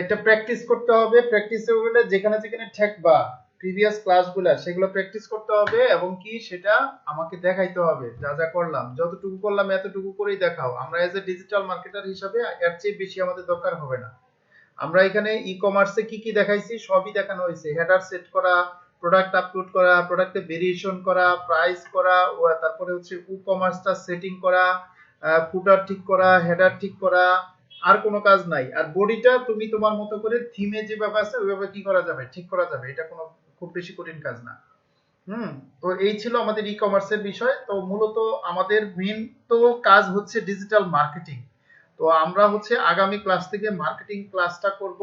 এটা প্র্যাকটিস করতে হবে। প্র্যাকটিসে হলে যেখানে যেখানে ঠেকবা প্রিভিয়াস ক্লাসগুলো সেগুলো প্র্যাকটিস করতে হবে, এবং কি সেটা আমাকে দেখাইতে হবে। যা যা করলাম, যতটুকু করলাম এতটুকু করেই দেখাও। আমরা এজ এ ডিজিটাল মার্কেটার হিসাবে এর চেয়ে বেশি আমাদের দরকার হবে না। আমরা এখানে ই-কমার্সে কি কি দেখাইছি সবই দেখানো হয়েছে। হেডার সেট করা, প্রোডাক্ট আপলোড করা, প্রোডাক্টে ভেরিয়েশন করা, প্রাইস করা, তারপরে হচ্ছে ই-কমার্সটা সেটিং করা, ফুটার ঠিক করা, হেডার ঠিক করা, আর কোনো কাজ নাই। আর বডিটা তুমি তোমার মতো করে থিমে যেভাবে আছে ওইভাবে কি করা যাবে, ঠিক করা যাবে। এটা কোনো খুব বেশি কঠিন কাজ না। তো এই ছিল আমাদের ই-কমার্সের বিষয়। তো মূলত আমাদের মেইন তো কাজ হচ্ছে ডিজিটাল মার্কেটিং। তো আমরা হচ্ছে আগামী ক্লাস থেকে মার্কেটিং ক্লাসটা করব,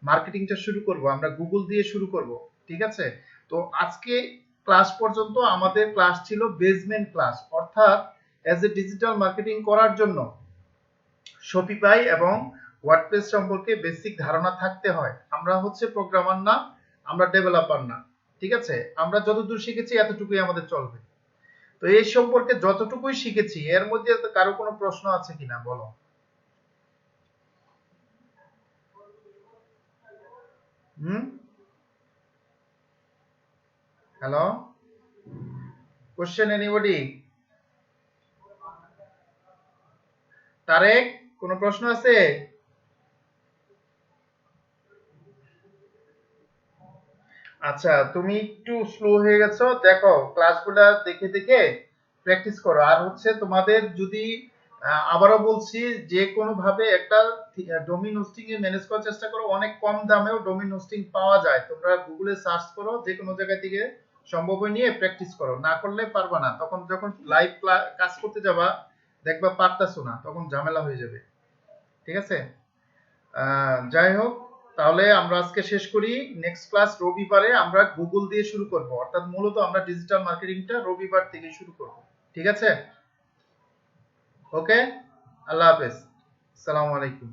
মার্কেটিংটা শুরু করব, আমরা গুগল দিয়ে শুরু করব। ঠিক আছে? তো আজকে ক্লাস পর্যন্ত আমাদের ক্লাস ছিল বেসমেন্ট ক্লাস, অর্থাৎ অ্যাজ এ ডিজিটাল মার্কেটিং করার জন্য শপিফাই এবং ওয়ার্ডপ্রেস সম্পর্কে বেসিক ধারণা থাকতে হয়। আমরা হচ্ছে প্রোগ্রামার না, আমরা ডেভেলপার না। ঠিক আছে? আমরা যতদূর শিখেছি এতটুকুই আমাদের চলবে। তো এই সম্পর্কে যতটুকুই শিখেছি এর মধ্যে কারো কোনো প্রশ্ন আছে কিনা বলো। Hmm, hello. Question anybody? Tarek, কোনো প্রশ্ন আছে? আচ্ছা, তুমি একটু স্লো হয়ে গেছো, দেখো ক্লাসগুলা দেখে দেখে প্র্যাকটিস করো। আর হচ্ছে তোমাদের যদি আবারও বলছি, যে কোনো ভাবে একটা ডোমেইন হোস্টিং এ ম্যানেজ করার চেষ্টা করো। অনেক কম দামেও ডোমেইন হোস্টিং পাওয়া যায়, তোমরা গুগলে সার্চ করো, যে কোনো জায়গা থেকে সম্ভব হয় নিয়ে প্র্যাকটিস করো। না করলে পারবা না, তখন যখন লাইভ কাজ করতে যাবা দেখবা পারতাছো না, তখন ঝামেলা হয়ে যাবে। ঠিক আছে? যাই হোক, তাহলে আমরা আজকে শেষ করি। নেক্সট ক্লাস রবিবারে আমরা গুগল দিয়ে শুরু করব, অর্থাৎ মূলত আমরা ডিজিটাল মার্কেটিংটা রবিবার থেকে শুরু করব। ঠিক আছে? ওকে, আল্লাহ হাফেজ, আসসালামু আলাইকুম।